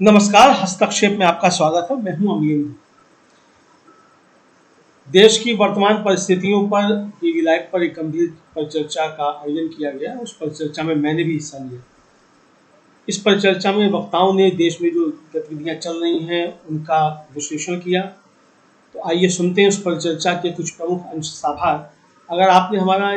नमस्कार, हस्तक्षेप में आपका स्वागत है। मैं हूं अमीन। देश की वर्तमान परिस्थितियों पर टीवी लाइव पर एक गंभीर परिचर्चा का आयोजन किया गया। उस परिचर्चा में मैंने भी हिस्सा लिया। इस परिचर्चा में वक्ताओं ने देश में जो गतिविधियां चल रही हैं उनका विश्लेषण किया। तो आइए सुनते हैं उस परिचर्चा के कुछ प्रमुख अंश साभार। अगर आपने हमारा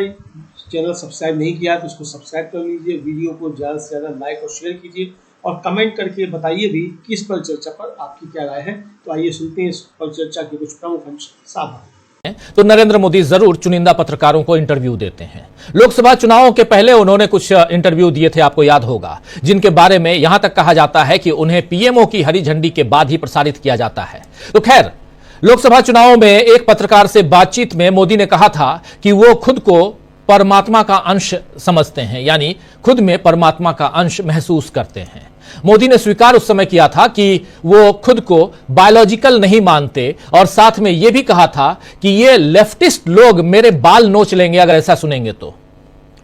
चैनल सब्सक्राइब नहीं किया तो उसको सब्सक्राइब कर लीजिए। वीडियो को ज़्यादा से ज़्यादा लाइक और शेयर कीजिए और कमेंट करके बताइए भी कि इस परिचर्चा पर आपकी क्या राय है। तो आइए सुनते हैं इस परिचर्चा के कुछ प्रमुख अंश साभार। तो नरेंद्र मोदी जरूर चुनिंदा पत्रकारों को इंटरव्यू देते हैं। लोकसभा चुनावों के पहले उन्होंने कुछ इंटरव्यू दिए थे, आपको याद होगा, जिनके बारे में यहां तक कहा जाता है कि उन्हें पीएमओ की हरी झंडी के बाद ही प्रसारित किया जाता है। तो खैर, लोकसभा चुनावों में एक पत्रकार से बातचीत में मोदी ने कहा था कि वो खुद को परमात्मा का अंश समझते हैं, यानी खुद में परमात्मा का अंश महसूस करते हैं। मोदी ने स्वीकार उस समय किया था कि वो खुद को बायोलॉजिकल नहीं मानते और साथ में यह भी कहा था कि ये लेफ्टिस्ट लोग मेरे बाल नोच लेंगे अगर ऐसा सुनेंगे तो,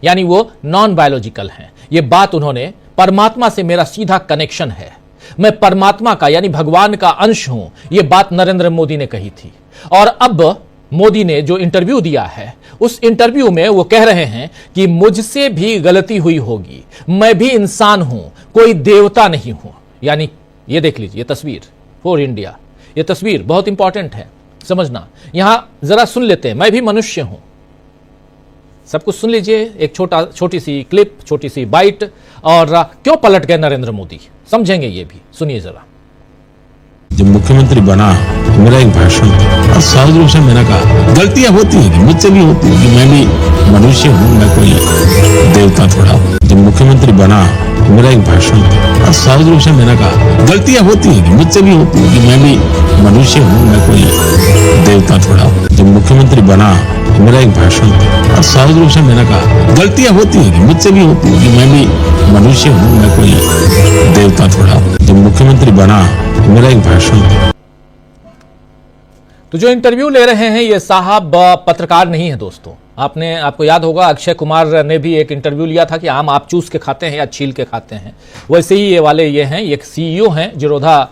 यानी वो नॉन बायोलॉजिकल हैं। ये बात उन्होंने परमात्मा से मेरा सीधा कनेक्शन है, मैं परमात्मा का यानी भगवान का अंश हूं, यह बात नरेंद्र मोदी ने कही थी। और अब मोदी ने जो इंटरव्यू दिया है उस इंटरव्यू में वो कह रहे हैं कि मुझसे भी गलती हुई होगी, मैं भी इंसान हूं, कोई देवता नहीं हूं। यानी ये देख लीजिए, ये तस्वीर फॉर इंडिया, ये तस्वीर बहुत इंपॉर्टेंट है समझना। यहां जरा सुन लेते हैं, मैं भी मनुष्य हूं। सब कुछ सुन लीजिए, एक छोटी सी क्लिप, छोटी सी बाइट। और क्यों पलट गए नरेंद्र मोदी, समझेंगे ये भी, सुनिए जरा। जब मुख्यमंत्री बना तो मेरा एक भाषण था और सहज रूप से मैंने कहा गलतियां होती हैं, मुझसे भी होती है कि मैं भी मनुष्य हूँ, मैं कोई देवता थोड़ा। जब मुख्यमंत्री बना तो मेरा एक भाषण था और सहज रूप से मैंने कहा गलतियां होती हैं, मुझसे भी होती है कि मैं भी मनुष्य हूँ, मैं कोई देवता थोड़ा। जब मुख्यमंत्री बना तो मेरा एक भाषण था और सहज रूप से मैंने कहा गलतियां होती हैं, मुझसे भी होती है कि मैं भी मनुष्य हूँ, मैं कोई देवता थोड़ा। जब मुख्यमंत्री बना तो मेरा एक भाषण था। तो जो इंटरव्यू ले रहे हैं ये साहब पत्रकार नहीं है दोस्तों। आपको याद होगा, अक्षय कुमार ने भी एक इंटरव्यू लिया था कि आम आप चूस के खाते हैं या छील के खाते हैं। वैसे ही ये वाले ये हैं, एक सीईओ हैं जिरोधा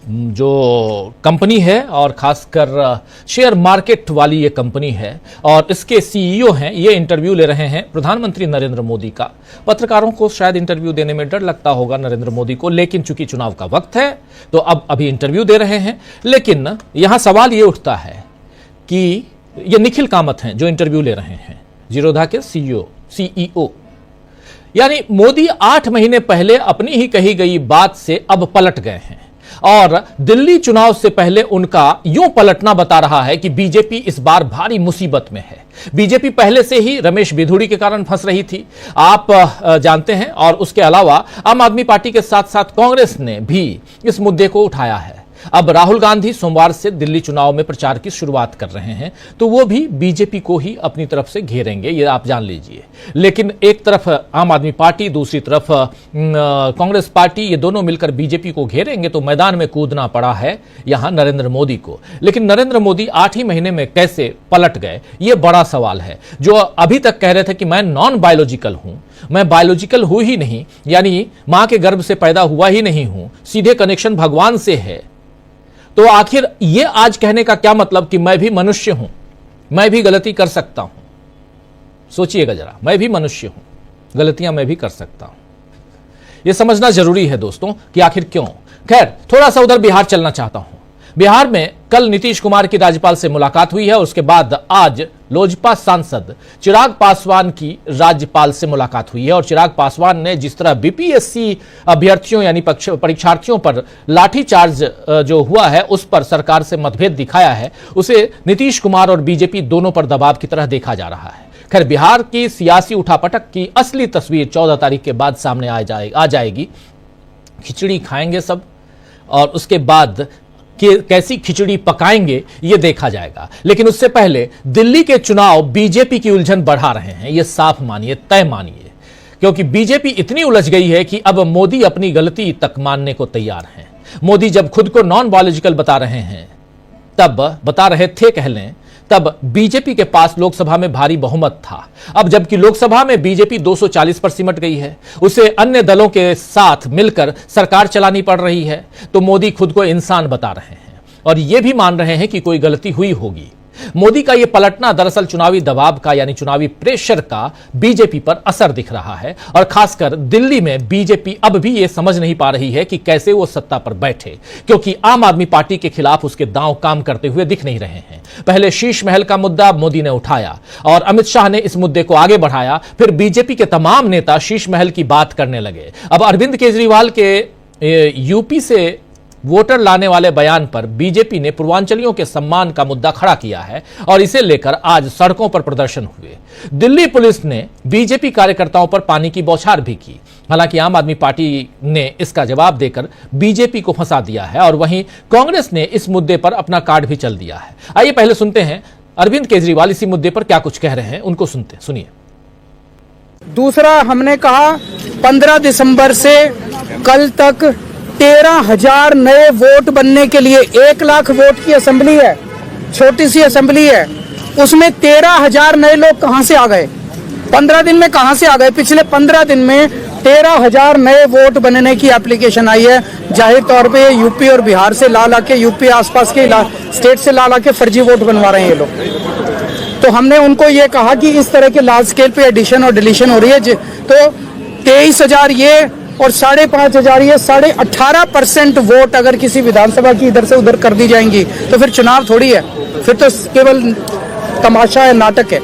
जो कंपनी है और खासकर शेयर मार्केट वाली ये कंपनी है और इसके सीईओ हैं। ये इंटरव्यू ले रहे हैं प्रधानमंत्री नरेंद्र मोदी का। पत्रकारों को शायद इंटरव्यू देने में डर लगता होगा नरेंद्र मोदी को, लेकिन चूंकि चुनाव का वक्त है तो अब अभी इंटरव्यू दे रहे हैं। लेकिन यहां सवाल ये उठता है कि ये निखिल कामत हैं जो इंटरव्यू ले रहे हैं, जिरोधा के सीईओ। यानी मोदी 8 महीने पहले अपनी ही कही गई बात से अब पलट गए हैं और दिल्ली चुनाव से पहले उनका यूं पलटना बता रहा है कि बीजेपी इस बार भारी मुसीबत में है। बीजेपी पहले से ही रमेश बिधूड़ी के कारण फंस रही थी, आप जानते हैं। और उसके अलावा आम आदमी पार्टी के साथ साथ कांग्रेस ने भी इस मुद्दे को उठाया है। अब राहुल गांधी सोमवार से दिल्ली चुनाव में प्रचार की शुरुआत कर रहे हैं, तो वो भी बीजेपी को ही अपनी तरफ से घेरेंगे, ये आप जान लीजिए। लेकिन एक तरफ आम आदमी पार्टी, दूसरी तरफ कांग्रेस पार्टी, ये दोनों मिलकर बीजेपी को घेरेंगे, तो मैदान में कूदना पड़ा है यहां नरेंद्र मोदी को। लेकिन नरेंद्र मोदी 8 ही महीने में कैसे पलट गए, ये बड़ा सवाल है। जो अभी तक कह रहे थे कि मैं नॉन बायोलॉजिकल हूं, मैं बायोलॉजिकल हूं ही नहीं, यानी मां के गर्भ से पैदा हुआ ही नहीं हूं, सीधे कनेक्शन भगवान से है, तो आखिर ये आज कहने का क्या मतलब कि मैं भी मनुष्य हूं, मैं भी गलती कर सकता हूं। सोचिएगा जरा, मैं भी मनुष्य हूं, गलतियां मैं भी कर सकता हूं। यह समझना जरूरी है दोस्तों कि आखिर क्यों। खैर, थोड़ा सा उधर बिहार चलना चाहता हूं। बिहार में कल नीतीश कुमार की राज्यपाल से मुलाकात हुई है और उसके बाद आज लोजपा सांसद चिराग पासवान की राज्यपाल से मुलाकात हुई है। और चिराग पासवान ने जिस तरह बीपीएससी अभ्यर्थियों यानी परीक्षार्थियों पर लाठीचार्ज जो हुआ है उस पर सरकार से मतभेद दिखाया है, उसे नीतीश कुमार और बीजेपी दोनों पर दबाव की तरह देखा जा रहा है। खैर, बिहार की सियासी उठापटक की असली तस्वीर 14 तारीख के बाद सामने आ जाएगी। खिचड़ी खाएंगे सब और उसके बाद कैसी खिचड़ी पकाएंगे ये देखा जाएगा। लेकिन उससे पहले दिल्ली के चुनाव बीजेपी की उलझन बढ़ा रहे हैं, ये साफ मानिए, तय मानिए, क्योंकि बीजेपी इतनी उलझ गई है कि अब मोदी अपनी गलती तक मानने को तैयार हैं। मोदी जब खुद को नॉन बायोलॉजिकल बता रहे हैं, तब बता रहे थे कह लें, तब बीजेपी के पास लोकसभा में भारी बहुमत था। अब जबकि लोकसभा में बीजेपी 240 पर सिमट गई है, उसे अन्य दलों के साथ मिलकर सरकार चलानी पड़ रही है, तो मोदी खुद को इंसान बता रहे हैं और यह भी मान रहे हैं कि कोई गलती हुई होगी। मोदी का यह पलटना दरअसल चुनावी दबाव का यानी चुनावी प्रेशर का बीजेपी पर असर दिख रहा है और खासकर दिल्ली में बीजेपी अब भी यह समझ नहीं पा रही है कि कैसे वो सत्ता पर बैठे, क्योंकि आम आदमी पार्टी के खिलाफ उसके दांव काम करते हुए दिख नहीं रहे हैं। पहले शीश महल का मुद्दा मोदी ने उठाया और अमित शाह ने इस मुद्दे को आगे बढ़ाया, फिर बीजेपी के तमाम नेता शीश महल की बात करने लगे। अब अरविंद केजरीवाल के यूपी से वोटर लाने वाले बयान पर बीजेपी ने पूर्वांचलियों के सम्मान का मुद्दा खड़ा किया है और इसे लेकर आज सड़कों पर प्रदर्शन हुए। दिल्ली पुलिस ने बीजेपी कार्यकर्ताओं पर पानी की बौछार भी की। हालांकि आम आदमी पार्टी ने इसका जवाब देकर बीजेपी को फंसा दिया है और वहीं कांग्रेस ने इस मुद्दे पर अपना कार्ड भी चल दिया है। आइए पहले सुनते हैं अरविंद केजरीवाल इसी मुद्दे पर क्या कुछ कह रहे हैं, उनको सुनिए। दूसरा, हमने कहा 15 दिसंबर से कल तक 13,000 नए वोट बनने के लिए 1 लाख वोट की असेंबली है, छोटी सी असेंबली है, उसमें 13,000 नए लोग कहां से आ गए? 15 दिन में कहां से आ गए? पिछले 15 दिन में 13,000 नए वोट बनने की एप्लीकेशन आई है। जाहिर तौर पे यूपी और बिहार से ला के, यूपी आसपास के स्टेट से ला के फर्जी वोट बनवा रहे हैं ये लोग। तो हमने उनको ये कहा कि इस तरह के लार्ज स्केल पे एडिशन और डिलीशन हो रही है, तो 23,000 ये और 5,500 ये 18.5% वोट अगर किसी विधानसभा की इधर से उधर कर दी जाएंगी तो फिर चुनाव थोड़ी है, फिर तो केवल तमाशा है, नाटक है।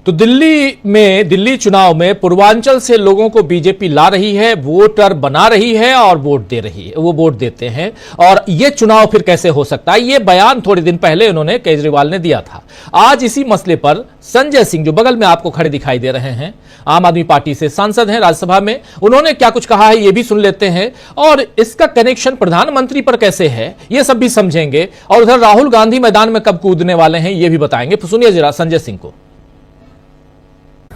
तो दिल्ली चुनाव में पूर्वांचल से लोगों को बीजेपी ला रही है, वोटर बना रही है और वोट दे रही है, वो वोट देते हैं। और ये चुनाव फिर कैसे हो सकता है, ये बयान थोड़े दिन पहले उन्होंने केजरीवाल ने दिया था। आज इसी मसले पर संजय सिंह, जो बगल में आपको खड़े दिखाई दे रहे हैं, आम आदमी पार्टी से सांसद हैं राज्यसभा में, उन्होंने क्या कुछ कहा है ये भी सुन लेते हैं और इसका कनेक्शन प्रधानमंत्री पर कैसे है ये सब भी समझेंगे। और उधर राहुल गांधी मैदान में कब कूदने वाले हैं ये भी बताएंगे। सुनिए जरा संजय सिंह को।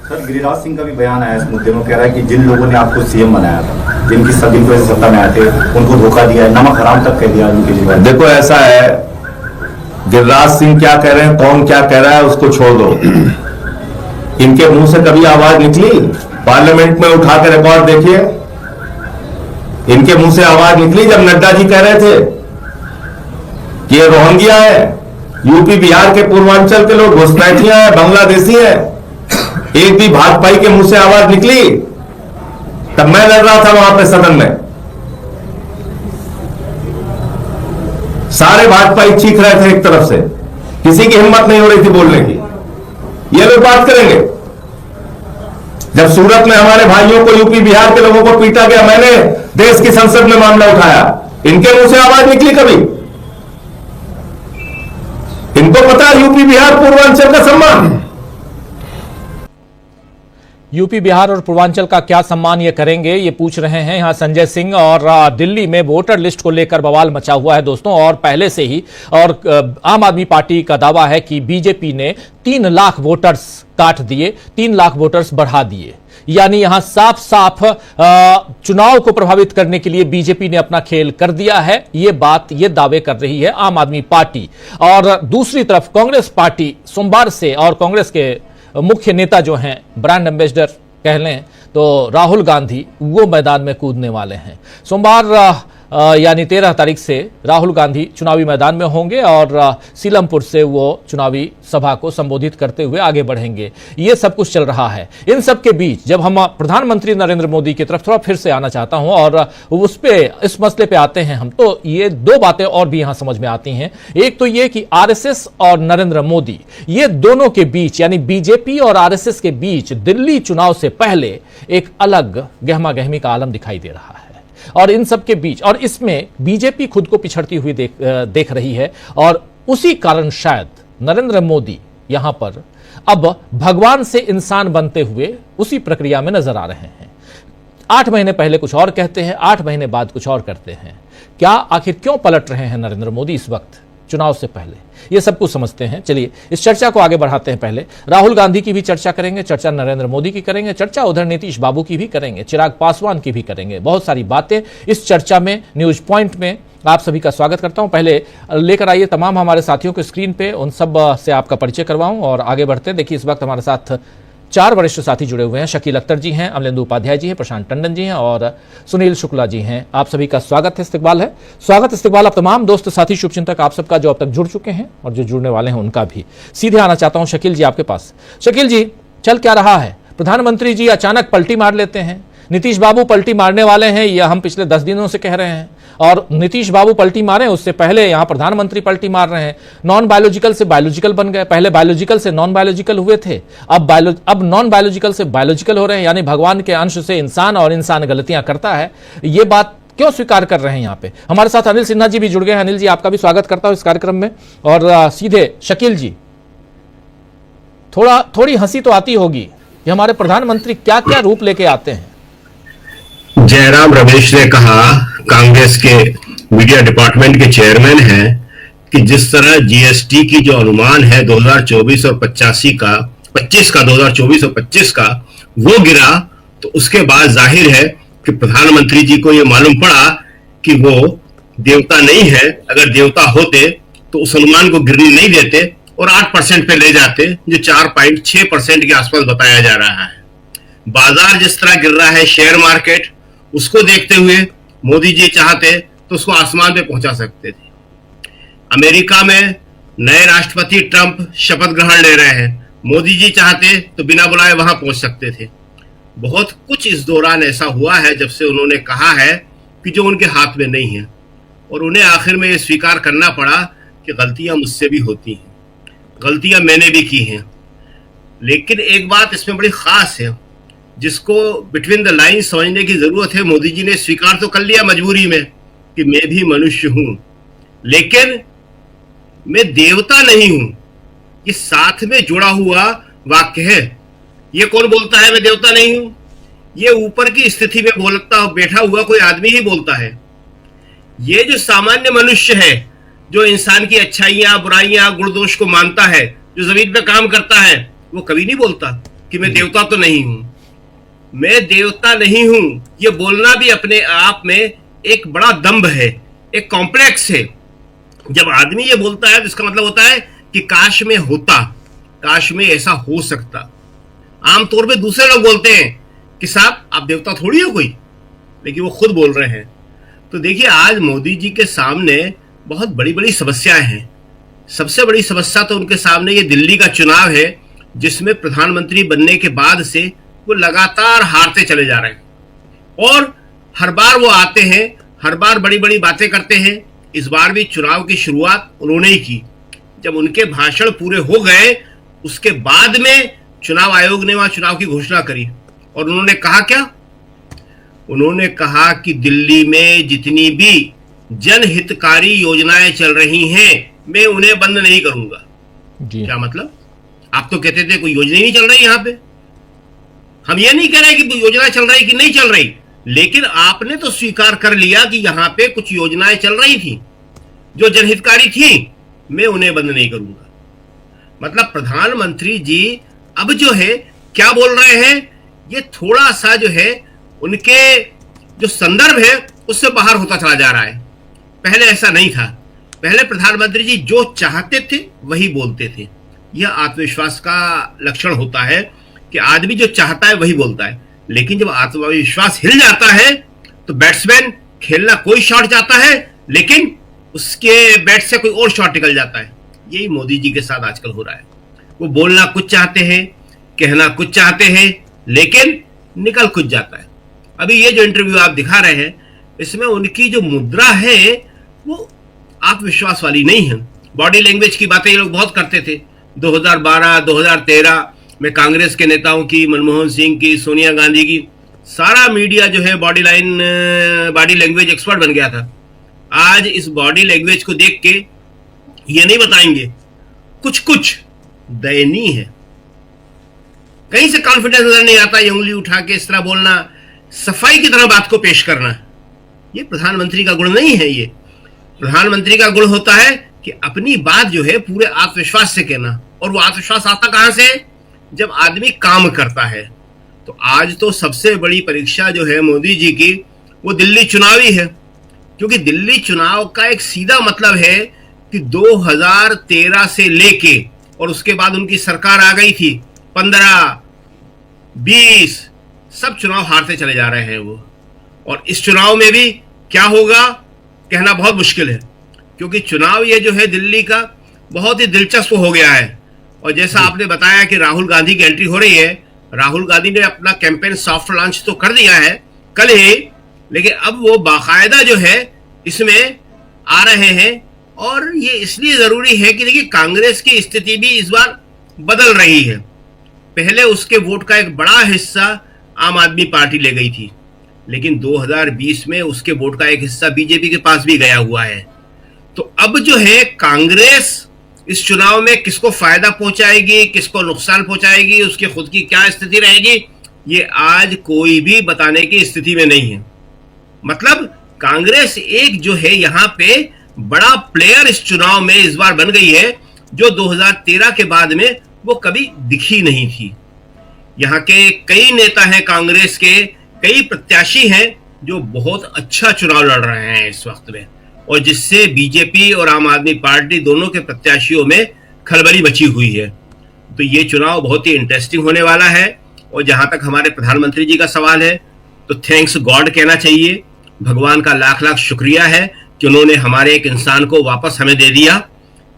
सर, गिरिराज सिंह का भी बयान आया इस मुद्दे में, कह रहा है कि जिन लोगों ने आपको सीएम बनाया था, जिनकी सभी वजह से सत्ता में आए थे, उनको धोखा दिया है, नमक हराम तक कह दिया उनके जीवन। देखो ऐसा है, गिरिराज सिंह क्या कह रहे हैं, कौन क्या कह रहा है उसको छोड़ दो। इनके मुंह से कभी आवाज निकली? पार्लियामेंट में उठा के रिकॉर्ड देखिए, इनके मुंह से आवाज निकली जब नड्डा जी कह रहे थे कि ये रोहिंग्या है, यूपी बिहार के पूर्वांचल के लोग घुसपैठियां हैं, बांग्लादेशी हैं। एक भी भाजपाई के मुंह से आवाज निकली? तब मैं लड़ रहा था वहां पे सदन में, सारे भाजपाई चीख रहे थे एक तरफ से, किसी की हिम्मत नहीं हो रही थी बोलने की। ये लोग बात करेंगे? जब सूरत में हमारे भाइयों को, यूपी बिहार के लोगों को पीटा गया, मैंने देश की संसद में मामला उठाया, इनके मुंह से आवाज निकली कभी? इनको पता है यूपी बिहार पूर्वांचल का सम्मान, यूपी बिहार और पूर्वांचल का क्या सम्मान ये करेंगे, ये पूछ रहे हैं यहां संजय सिंह। और दिल्ली में वोटर लिस्ट को लेकर बवाल मचा हुआ है दोस्तों, और पहले से ही। और आम आदमी पार्टी का दावा है कि बीजेपी ने 3 लाख वोटर्स काट दिए, 3 लाख वोटर्स बढ़ा दिए। यानी यहां साफ साफ चुनाव को प्रभावित करने के लिए बीजेपी ने अपना खेल कर दिया है। ये दावे कर रही है आम आदमी पार्टी। और दूसरी तरफ कांग्रेस पार्टी सोमवार से, और कांग्रेस के मुख्य नेता जो हैं, ब्रांड एम्बेसडर कह लें तो राहुल गांधी, वो मैदान में कूदने वाले हैं। सोमवार यानी 13 तारीख से राहुल गांधी चुनावी मैदान में होंगे और सीलमपुर से वो चुनावी सभा को संबोधित करते हुए आगे बढ़ेंगे। ये सब कुछ चल रहा है। इन सब के बीच जब हम प्रधानमंत्री नरेंद्र मोदी की तरफ थोड़ा फिर से आना चाहता हूं और उस पे, इस मसले पे आते हैं हम, तो ये 2 बातें और भी यहां समझ में आती हैं। एक तो ये कि आरएसएस और नरेंद्र मोदी, ये दोनों के बीच यानी बीजेपी और आरएसएस के बीच दिल्ली चुनाव से पहले एक अलग गहमा गहमी का आलम दिखाई दे रहा है। और इन सब के बीच, और इसमें बीजेपी खुद को पिछड़ती हुई देख रही है और उसी कारण शायद नरेंद्र मोदी यहां पर अब भगवान से इंसान बनते हुए उसी प्रक्रिया में नजर आ रहे हैं। 8 महीने पहले कुछ और कहते हैं, 8 महीने बाद कुछ और करते हैं। क्या आखिर क्यों पलट रहे हैं नरेंद्र मोदी इस वक्त चुनाव से पहले, ये सब कुछ समझते हैं। चलिए इस चर्चा को आगे बढ़ाते हैं। पहले राहुल गांधी की भी चर्चा करेंगे, चर्चा नरेंद्र मोदी की करेंगे, चर्चा उधर नीतीश बाबू की भी करेंगे, चिराग पासवान की भी करेंगे। बहुत सारी बातें इस चर्चा में, न्यूज पॉइंट में आप सभी का स्वागत करता हूं। पहले लेकर आइए तमाम हमारे साथियों को स्क्रीन पे, उन सब से आपका परिचय करवाऊं और आगे बढ़ते हैं। देखिए, इस वक्त हमारे साथ 4 वरिष्ठ साथी जुड़े हुए हैं। शकील अख्तर जी हैं, अमलेंदु उपाध्याय जी हैं, प्रशांत टंडन जी हैं और सुनील शुक्ला जी हैं। आप सभी का स्वागत है, इस्तकबाल है। स्वागत इस्तकबाल आप तमाम दोस्त साथी शुभचिंतक आप सबका जो अब तक जुड़ चुके हैं और जो जुड़ने वाले हैं उनका भी। सीधे आना चाहता हूं शकील जी आपके पास। शकील जी, चल क्या रहा है? प्रधानमंत्री जी अचानक पलटी मार लेते हैं, नीतीश बाबू पलटी मारने वाले हैं, यह हम पिछले 10 दिनों से कह रहे हैं, और नीतीश बाबू पलटी मारे उससे पहले यहां प्रधानमंत्री पलटी मार रहे हैं। नॉन बायोलॉजिकल से बायोलॉजिकल बन गए, पहले बायोलॉजिकल से नॉन बायोलॉजिकल हुए थे, अब नॉन बायोलॉजिकल से बायोलॉजिकल हो रहे हैं। यानी भगवान के अंश से इंसान और इंसान गलतियां करता है, ये बात क्यों स्वीकार कर रहे हैं? यहाँ पे हमारे साथ अनिल सिन्हा जी भी जुड़ गए हैं। अनिल जी, आपका भी स्वागत करता हूं इस कार्यक्रम में। और सीधे शकील जी, थोड़ी हंसी तो आती होगी, ये हमारे प्रधानमंत्री क्या क्या रूप लेके आते हैं। जयराम रमेश ने कहा, कांग्रेस के मीडिया डिपार्टमेंट के चेयरमैन हैं, कि जिस तरह जीएसटी की जो अनुमान है 2024 और 25 का 2024 और 25 का वो गिरा, तो उसके बाद जाहिर है कि प्रधानमंत्री जी को ये मालूम पड़ा कि वो देवता नहीं है। अगर देवता होते तो उस अनुमान को गिरने नहीं देते और 8% पे ले जाते, जो 4.6% के आसपास बताया जा रहा है। बाजार जिस तरह गिर रहा है, शेयर मार्केट, उसको देखते हुए मोदी जी चाहते तो उसको आसमान पे पहुंचा सकते थे। अमेरिका में नए राष्ट्रपति ट्रंप शपथ ग्रहण ले रहे हैं, मोदी जी चाहते तो बिना बुलाए वहां पहुंच सकते थे। बहुत कुछ इस दौरान ऐसा हुआ है जब से उन्होंने कहा है कि जो उनके हाथ में नहीं है, और उन्हें आखिर में ये स्वीकार करना पड़ा कि गलतियां मुझसे भी होती हैं, गलतियां मैंने भी की हैं। लेकिन एक बात इसमें बड़ी खास है, जिसको बिटवीन द लाइन समझने की जरूरत है। मोदी जी ने स्वीकार तो कर लिया मजबूरी में कि मैं भी मनुष्य हूं, लेकिन मैं देवता नहीं हूं। ये साथ में जुड़ा हुआ वाक्य है। ये कौन बोलता है मैं देवता नहीं हूं? ये ऊपर की स्थिति में बोलता बैठा हुआ कोई आदमी ही बोलता है। ये जो सामान्य मनुष्य है, जो इंसान की अच्छाइयां बुराइयां गुण दोष को मानता है, जो जमीन पे काम करता है, वो कभी नहीं बोलता कि मैं देवता तो नहीं हूं। मैं देवता नहीं हूं, ये बोलना भी अपने आप में एक बड़ा दंभ है, एक कॉम्प्लेक्स है। जब आदमी ये बोलता है तो इसका मतलब होता है कि काश में होता, काश में ऐसा हो सकता। आमतौर पे दूसरे लोग बोलते हैं कि साहब आप देवता थोड़ी हो कोई, लेकिन वो खुद बोल रहे हैं। तो देखिए, आज मोदी जी के सामने बहुत बड़ी बड़ी समस्याएं हैं। सबसे बड़ी समस्या तो उनके सामने ये दिल्ली का चुनाव है, जिसमें प्रधानमंत्री बनने के बाद से वो लगातार हारते चले जा रहे हैं और हर बार वो आते हैं, हर बार बड़ी बड़ी बातें करते हैं। इस बार भी चुनाव की शुरुआत उन्होंने ही की। जब उनके भाषण पूरे हो गए, उसके बाद में चुनाव आयोग ने वहां चुनाव की घोषणा करी और उन्होंने कहा क्या? उन्होंने कहा कि दिल्ली में जितनी भी जनहितकारी योजनाएं चल रही हैं, मैं उन्हें बंद नहीं करूंगा। क्या मतलब? आप तो कहते थे कोई योजना ही नहीं चल रही यहां पे। हम ये नहीं कह रहे कि योजना चल रही कि नहीं चल रही, लेकिन आपने तो स्वीकार कर लिया कि यहां पे कुछ योजनाएं चल रही थी जो जनहितकारी थी, मैं उन्हें बंद नहीं करूंगा। मतलब प्रधानमंत्री जी अब जो है क्या बोल रहे हैं, ये थोड़ा सा जो है उनके जो संदर्भ है उससे बाहर होता चला जा रहा है। पहले ऐसा नहीं था। पहले प्रधानमंत्री जी जो चाहते थे वही बोलते थे। यह आत्मविश्वास का लक्षण होता है कि आदमी जो चाहता है वही बोलता है। लेकिन जब आत्मविश्वास हिल जाता है तो बैट्समैन खेलना कोई शॉट जाता है, लेकिन उसके बैट से कोई और शॉट निकल जाता है। यही मोदी जी के साथ आजकल हो रहा है। वो बोलना कुछ चाहते हैं, कहना कुछ चाहते हैं, लेकिन निकल कुछ जाता है। अभी ये जो इंटरव्यू आप दिखा रहे हैं, इसमें उनकी जो मुद्रा है वो आत्मविश्वास वाली नहीं है। बॉडी लैंग्वेज की बातें ये लोग बहुत करते थे। 2012, 2013 में कांग्रेस के नेताओं की, मनमोहन सिंह की, सोनिया गांधी की, सारा मीडिया जो है बॉडी लैंग्वेज एक्सपर्ट बन गया था। आज इस बॉडी लैंग्वेज को देख के ये नहीं बताएंगे, कुछ कुछ दयनीय है। कहीं से कॉन्फिडेंस नजर नहीं आता। ये उंगली उठा के इस तरह बोलना, सफाई की तरह बात को पेश करना, ये प्रधानमंत्री का गुण नहीं है। ये प्रधानमंत्री का गुण होता है कि अपनी बात जो है पूरे आत्मविश्वास से कहना। और वो आत्मविश्वास आता कहां से? जब आदमी काम करता है। तो आज तो सबसे बड़ी परीक्षा जो है मोदी जी की, वो दिल्ली चुनावी है, क्योंकि दिल्ली चुनाव का एक सीधा मतलब है कि 2013 से लेके और उसके बाद उनकी सरकार आ गई थी, 15, 20 सब चुनाव हारते चले जा रहे हैं वो। और इस चुनाव में भी क्या होगा कहना बहुत मुश्किल है, क्योंकि चुनाव ये जो है दिल्ली का बहुत ही दिलचस्प हो गया है। और जैसा आपने बताया कि राहुल गांधी की एंट्री हो रही है, राहुल गांधी ने अपना कैंपेन सॉफ्ट लॉन्च तो कर दिया है कल ही, लेकिन अब वो बाकायदा जो है इसमें आ रहे हैं। और ये इसलिए जरूरी है कि देखिए कांग्रेस की स्थिति भी इस बार बदल रही है। पहले उसके वोट का एक बड़ा हिस्सा आम आदमी पार्टी ले गई थी, लेकिन 2020 में उसके वोट का एक हिस्सा बीजेपी के पास भी गया हुआ है। तो अब जो है कांग्रेस इस चुनाव में किसको फायदा पहुंचाएगी, किसको नुकसान पहुंचाएगी, उसकी खुद की क्या स्थिति रहेगी, ये आज कोई भी बताने की स्थिति में नहीं है। मतलब कांग्रेस एक जो है यहां पे बड़ा प्लेयर इस चुनाव में इस बार बन गई है, जो 2013 के बाद में वो कभी दिखी नहीं थी। यहां के कई नेता हैं कांग्रेस के, कई प्रत्याशी हैं जो बहुत अच्छा चुनाव लड़ रहे हैं इस वक्त में, और जिससे बीजेपी और आम आदमी पार्टी दोनों के प्रत्याशियों में खलबली मची हुई है। तो ये चुनाव बहुत ही इंटरेस्टिंग होने वाला है। और जहां तक हमारे प्रधानमंत्री जी का सवाल है, तो थैंक्स गॉड कहना चाहिए, भगवान का लाख लाख शुक्रिया है कि उन्होंने हमारे एक इंसान को वापस हमें दे दिया।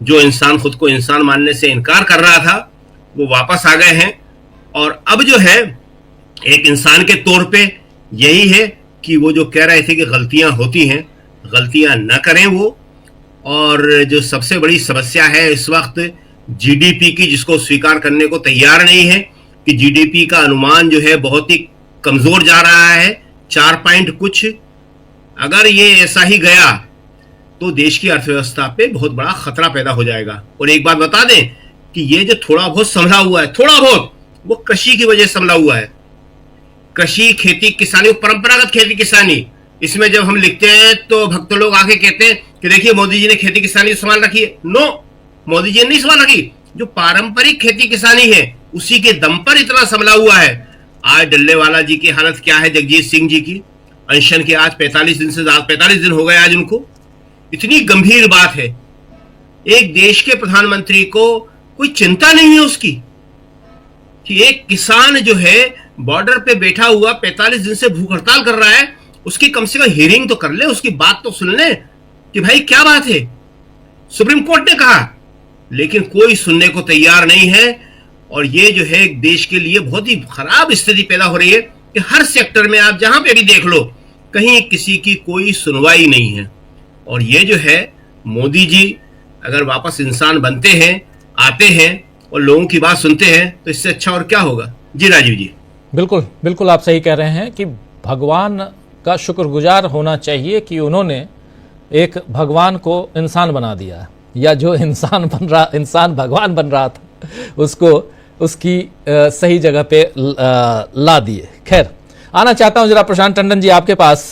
जो इंसान खुद को इंसान मानने से इनकार कर रहा था वो वापस आ गए हैं। और अब जो है एक इंसान के तौर पे यही है कि वो जो कह रहे थे कि गलतियां होती हैं, गलतियां न करें वो। और जो सबसे बड़ी समस्या है इस वक्त जीडीपी की, जिसको स्वीकार करने को तैयार नहीं है कि जीडीपी का अनुमान जो है बहुत ही कमजोर जा रहा है, 4 पॉइंट कुछ। अगर ये ऐसा ही गया तो देश की अर्थव्यवस्था पे बहुत बड़ा खतरा पैदा हो जाएगा। और एक बात बता दें कि ये जो थोड़ा बहुत संभला हुआ है, थोड़ा बहुत, वो कृषि की वजह से संभला हुआ है। कृषि, खेती किसानी, परंपरागत खेती किसानी, इसमें जब हम लिखते हैं तो भक्त लोग आके कहते हैं कि देखिए मोदी जी ने खेती किसानी संभाल रखी है। नो, मोदी जी ने नहीं संभाल रखी। जो पारंपरिक खेती किसानी है उसी के दम पर इतना संभला हुआ है। आज डल्लेवाला जी की हालत क्या है, जगजीत सिंह जी की अनशन के आज 45 दिन से ज्यादा, 45 दिन हो गए आज उनको। इतनी गंभीर बात है, एक देश के प्रधानमंत्री को कोई चिंता नहीं है उसकी कि एक किसान जो है बॉर्डर पे बैठा हुआ 45 दिन से भूख हड़ताल कर रहा है, उसकी कम से कम हियरिंग तो कर ले, उसकी बात तो सुन ले कि भाई क्या बात है। सुप्रीम कोर्ट ने कहा, लेकिन कोई सुनने को तैयार नहीं है। और ये जो है देश के लिए बहुत ही खराब स्थिति पैदा हो रही है कि हर सेक्टर में आप जहां पे भी देख लो, कहीं किसी की कोई सुनवाई नहीं है। और ये जो है मोदी जी अगर वापस इंसान बनते हैं, आते हैं और लोगों की बात सुनते हैं, तो इससे अच्छा और क्या होगा। जी राजीव जी। बिल्कुल बिल्कुल आप सही कह रहे हैं कि भगवान का शुक्रगुजार होना चाहिए कि उन्होंने एक भगवान को इंसान बना दिया, या जो इंसान भगवान बन रहा था उसको उसकी सही जगह पे ला दिए। खैर, आना चाहता हूं जरा प्रशांत टंडन जी आपके पास।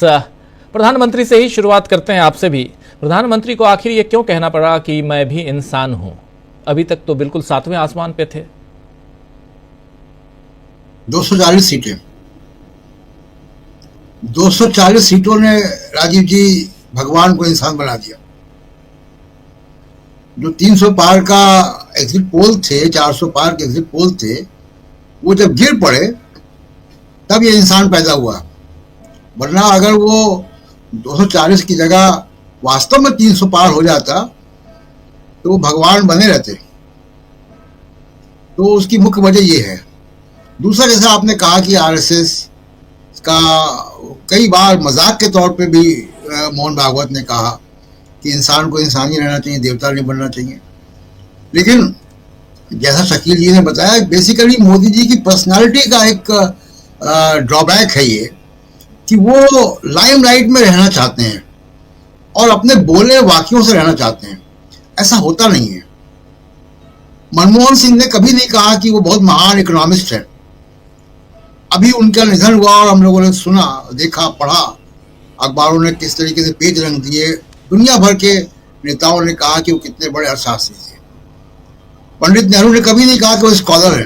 प्रधानमंत्री से ही शुरुआत करते हैं, आपसे भी। प्रधानमंत्री को आखिर ये क्यों कहना पड़ा कि मैं भी इंसान हूं? अभी तक तो बिल्कुल 7वें आसमान पे थे। 240 सीटें, 240 सीटों ने राजीव जी भगवान को इंसान बना दिया। जो 300 पार का एग्जिट पोल थे, 400 पार के एग्जिट पोल थे, वो जब गिर पड़े तब ये इंसान पैदा हुआ। वरना अगर वो 240 की जगह वास्तव में 300 पार हो जाता तो वो भगवान बने रहते। तो उसकी मुख्य वजह ये है। दूसरा, जैसा आपने कहा कि आरएसएस का कई बार मजाक के तौर पे भी मोहन भागवत ने कहा कि इंसान को इंसान ही रहना चाहिए, देवता नहीं बनना चाहिए। लेकिन जैसा शकील जी ने बताया, बेसिकली मोदी जी की पर्सनालिटी का एक ड्रॉबैक है ये कि वो लाइमलाइट में रहना चाहते हैं और अपने बोले वाक्यों से रहना चाहते हैं। ऐसा होता नहीं है। मनमोहन सिंह ने कभी नहीं कहा कि वो बहुत महान इकोनॉमिस्ट है। अभी उनका निधन हुआ और हम लोगों ने सुना, देखा, पढ़ा, अखबारों ने किस तरीके से पेज रंग दिए। दुनिया भर के नेताओं ने कहा कि वो कितने बड़े अर्थशास्त्री थे। पंडित नेहरू ने कभी नहीं कहा कि वो स्कॉलर है,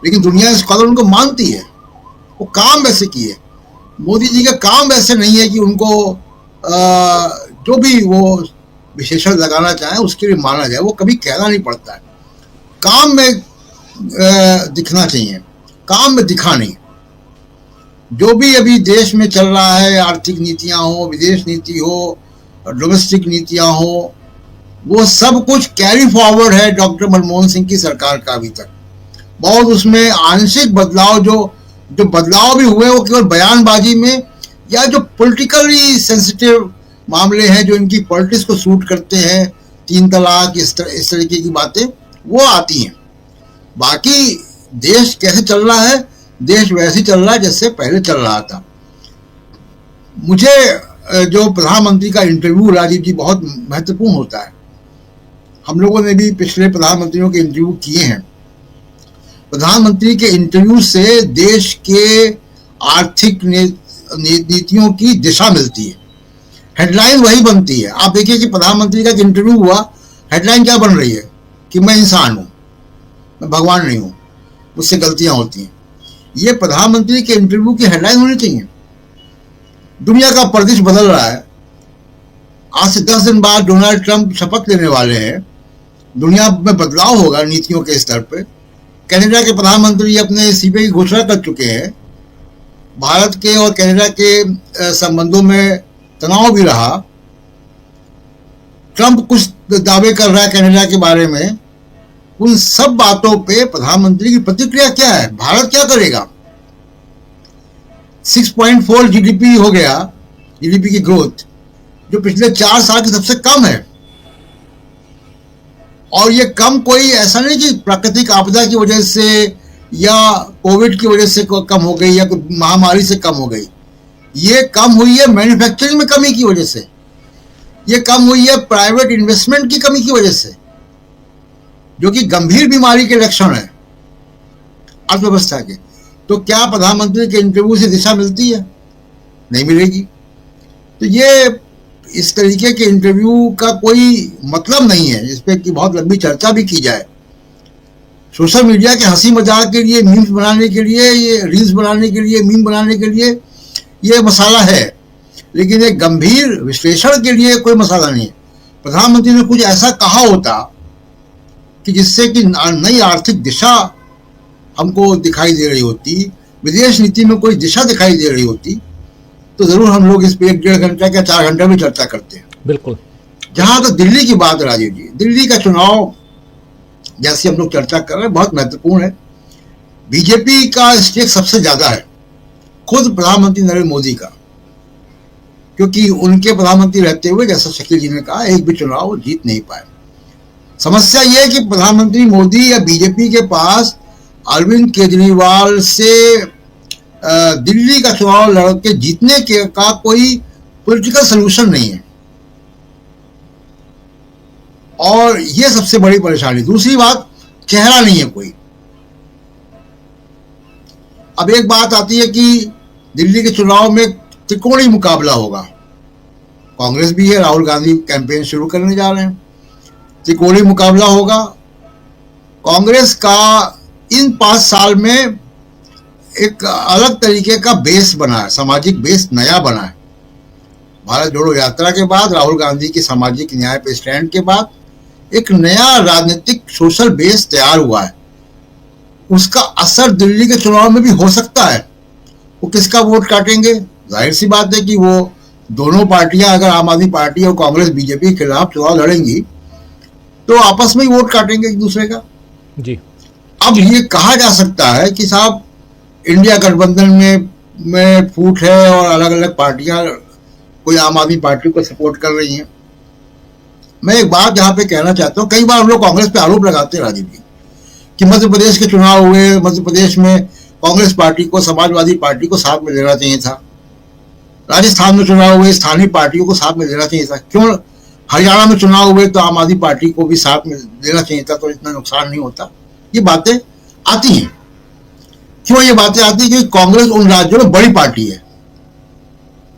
लेकिन दुनिया स्कॉलर उनको मानती है। वो काम वैसे किए। मोदी जी का काम वैसे नहीं है कि उनको जो भी वो विशेषण लगाना चाहे उसके लिए माना जाए, वो कभी कहना नहीं पड़ता है। काम में दिखना चाहिए, काम में दिखा नहीं। जो भी अभी देश में चल रहा है, आर्थिक नीतियां हो, विदेश नीति हो, डोमेस्टिक नीतियां हो, वो सब कुछ कैरी फॉरवर्ड है डॉक्टर मनमोहन सिंह की सरकार का अभी तक। बहुत उसमें आंशिक बदलाव जो बदलाव भी हुए वो केवल बयानबाजी में या जो पॉलिटिकली सेंसिटिव मामले हैं जो इनकी पॉलिटिक्स को सूट करते हैं, 3 तलाक इस तरीके की बातें वो आती हैं। बाकी देश कैसे चल रहा है, देश वैसे ही चल रहा है जैसे पहले चल रहा था। मुझे जो प्रधानमंत्री का इंटरव्यू राजीव जी बहुत महत्वपूर्ण होता है। हम लोगों ने भी पिछले प्रधानमंत्रियों के इंटरव्यू किए हैं। प्रधानमंत्री के इंटरव्यू से देश के आर्थिक नीतियों की दिशा मिलती है, हेडलाइन वही बनती है। आप देखिए कि प्रधानमंत्री का इंटरव्यू हुआ, हेडलाइन क्या बन रही है कि मैं इंसान हूं, मैं भगवान नहीं हूं, मुझसे गलतियां होती हैं। ये प्रधानमंत्री के इंटरव्यू की हेडलाइन होनी चाहिए। दुनिया का परिदृश्य बदल रहा है। आज से 10 दिन बाद डोनाल्ड ट्रंप शपथ लेने वाले हैं। दुनिया में बदलाव होगा नीतियों के स्तर पे। कनाडा के प्रधानमंत्री अपने इस्तीफे की घोषणा कर चुके हैं। भारत के और कनाडा के संबंधों में तनाव भी रहा। ट्रंप कुछ दावे कर रहा है कनाडा के बारे में। उन सब बातों पे प्रधानमंत्री की प्रतिक्रिया क्या है, भारत क्या करेगा? 6.4 जीडीपी हो गया, जीडीपी की ग्रोथ जो पिछले 4 साल की सबसे कम है। और ये कम कोई ऐसा नहीं कि प्राकृतिक आपदा की वजह से या कोविड की वजह से कम हो गई या कोई महामारी से कम हो गई। ये कम हुई है मैन्युफैक्चरिंग में कमी की वजह से, ये कम हुई है प्राइवेट इन्वेस्टमेंट की कमी की वजह से, जो कि गंभीर बीमारी के लक्षण है अर्थव्यवस्था के। तो क्या प्रधानमंत्री के इंटरव्यू से दिशा मिलती है? नहीं मिलेगी। तो ये इस तरीके के इंटरव्यू का कोई मतलब नहीं है इस पे कि बहुत लंबी चर्चा भी की जाए। सोशल मीडिया के हंसी मजाक के लिए, मीम्स बनाने के लिए, ये रील्स बनाने के लिए, मीम बनाने के लिए ये मसाला है, लेकिन एक गंभीर विश्लेषण के लिए कोई मसाला नहीं है। प्रधानमंत्री ने कुछ ऐसा कहा होता कि जिससे कि नई आर्थिक दिशा हमको दिखाई दे रही होती, विदेश नीति में कोई दिशा दिखाई दे रही होती, तो जरूर हम लोग इस पे 1-1.5 घंटा या 4 घंटे में चर्चा करते हैं। बिल्कुल। जहां तक दिल्ली की बात है राजीव जी, दिल्ली का चुनाव जैसे हम लोग चर्चा कर रहे हैं बहुत महत्वपूर्ण है। बीजेपी का स्टेक सबसे ज्यादा है, खुद प्रधानमंत्री नरेंद्र मोदी का, क्योंकि उनके प्रधानमंत्री रहते हुए जैसा शकील जी ने कहा एक भी चुनाव वो जीत नहीं पाए। समस्या यह है कि प्रधानमंत्री मोदी या बीजेपी के पास अरविंद केजरीवाल से दिल्ली का चुनाव लड़ के जीतने के का कोई पॉलिटिकल सलूशन नहीं है, और यह सबसे बड़ी परेशानी। दूसरी बात, चेहरा नहीं है कोई। अब एक बात आती है कि दिल्ली के चुनाव में त्रिकोणीय मुकाबला होगा। कांग्रेस भी है, राहुल गांधी कैंपेन शुरू करने जा रहे हैं। त्रिकोणीय मुकाबला होगा। कांग्रेस का इन 5 साल में एक अलग तरीके का बेस बना है, सामाजिक बेस नया बना है। भारत जोड़ो यात्रा के बाद, राहुल गांधी की सामाजिक न्याय पे स्टैंड के बाद एक नया राजनीतिक सोशल बेस तैयार हुआ है। उसका असर दिल्ली के चुनाव में भी हो सकता है। वो किसका वोट काटेंगे? जाहिर सी बात है कि वो दोनों पार्टियां, अगर आम आदमी पार्टी और कांग्रेस बीजेपी के खिलाफ चुनाव लड़ेंगी तो आपस में ही वोट काटेंगे एक दूसरे का जी। अब ये कहा जा सकता है कि साहब इंडिया गठबंधन में फूट है और अलग अलग पार्टियां कोई आम आदमी पार्टी को सपोर्ट कर रही हैं। मैं एक बात यहाँ पे कहना चाहता हूँ, कई बार हम लोग कांग्रेस पे आरोप लगाते हैं राजीव जी कि मध्य प्रदेश के चुनाव हुए, मध्य प्रदेश में कांग्रेस पार्टी को समाजवादी पार्टी को साथ में लेना चाहिए था। राजस्थान में चुनाव हुए, स्थानीय पार्टियों को साथ में लेना चाहिए था। क्यों हरियाणा में चुनाव हुए तो आम आदमी पार्टी को भी साथ में लेना चाहिए था, तो इतना नुकसान नहीं होता। ये बातें आती हैं। क्यों ये बातें आती है? क्योंकि कांग्रेस उन राज्यों में बड़ी पार्टी है,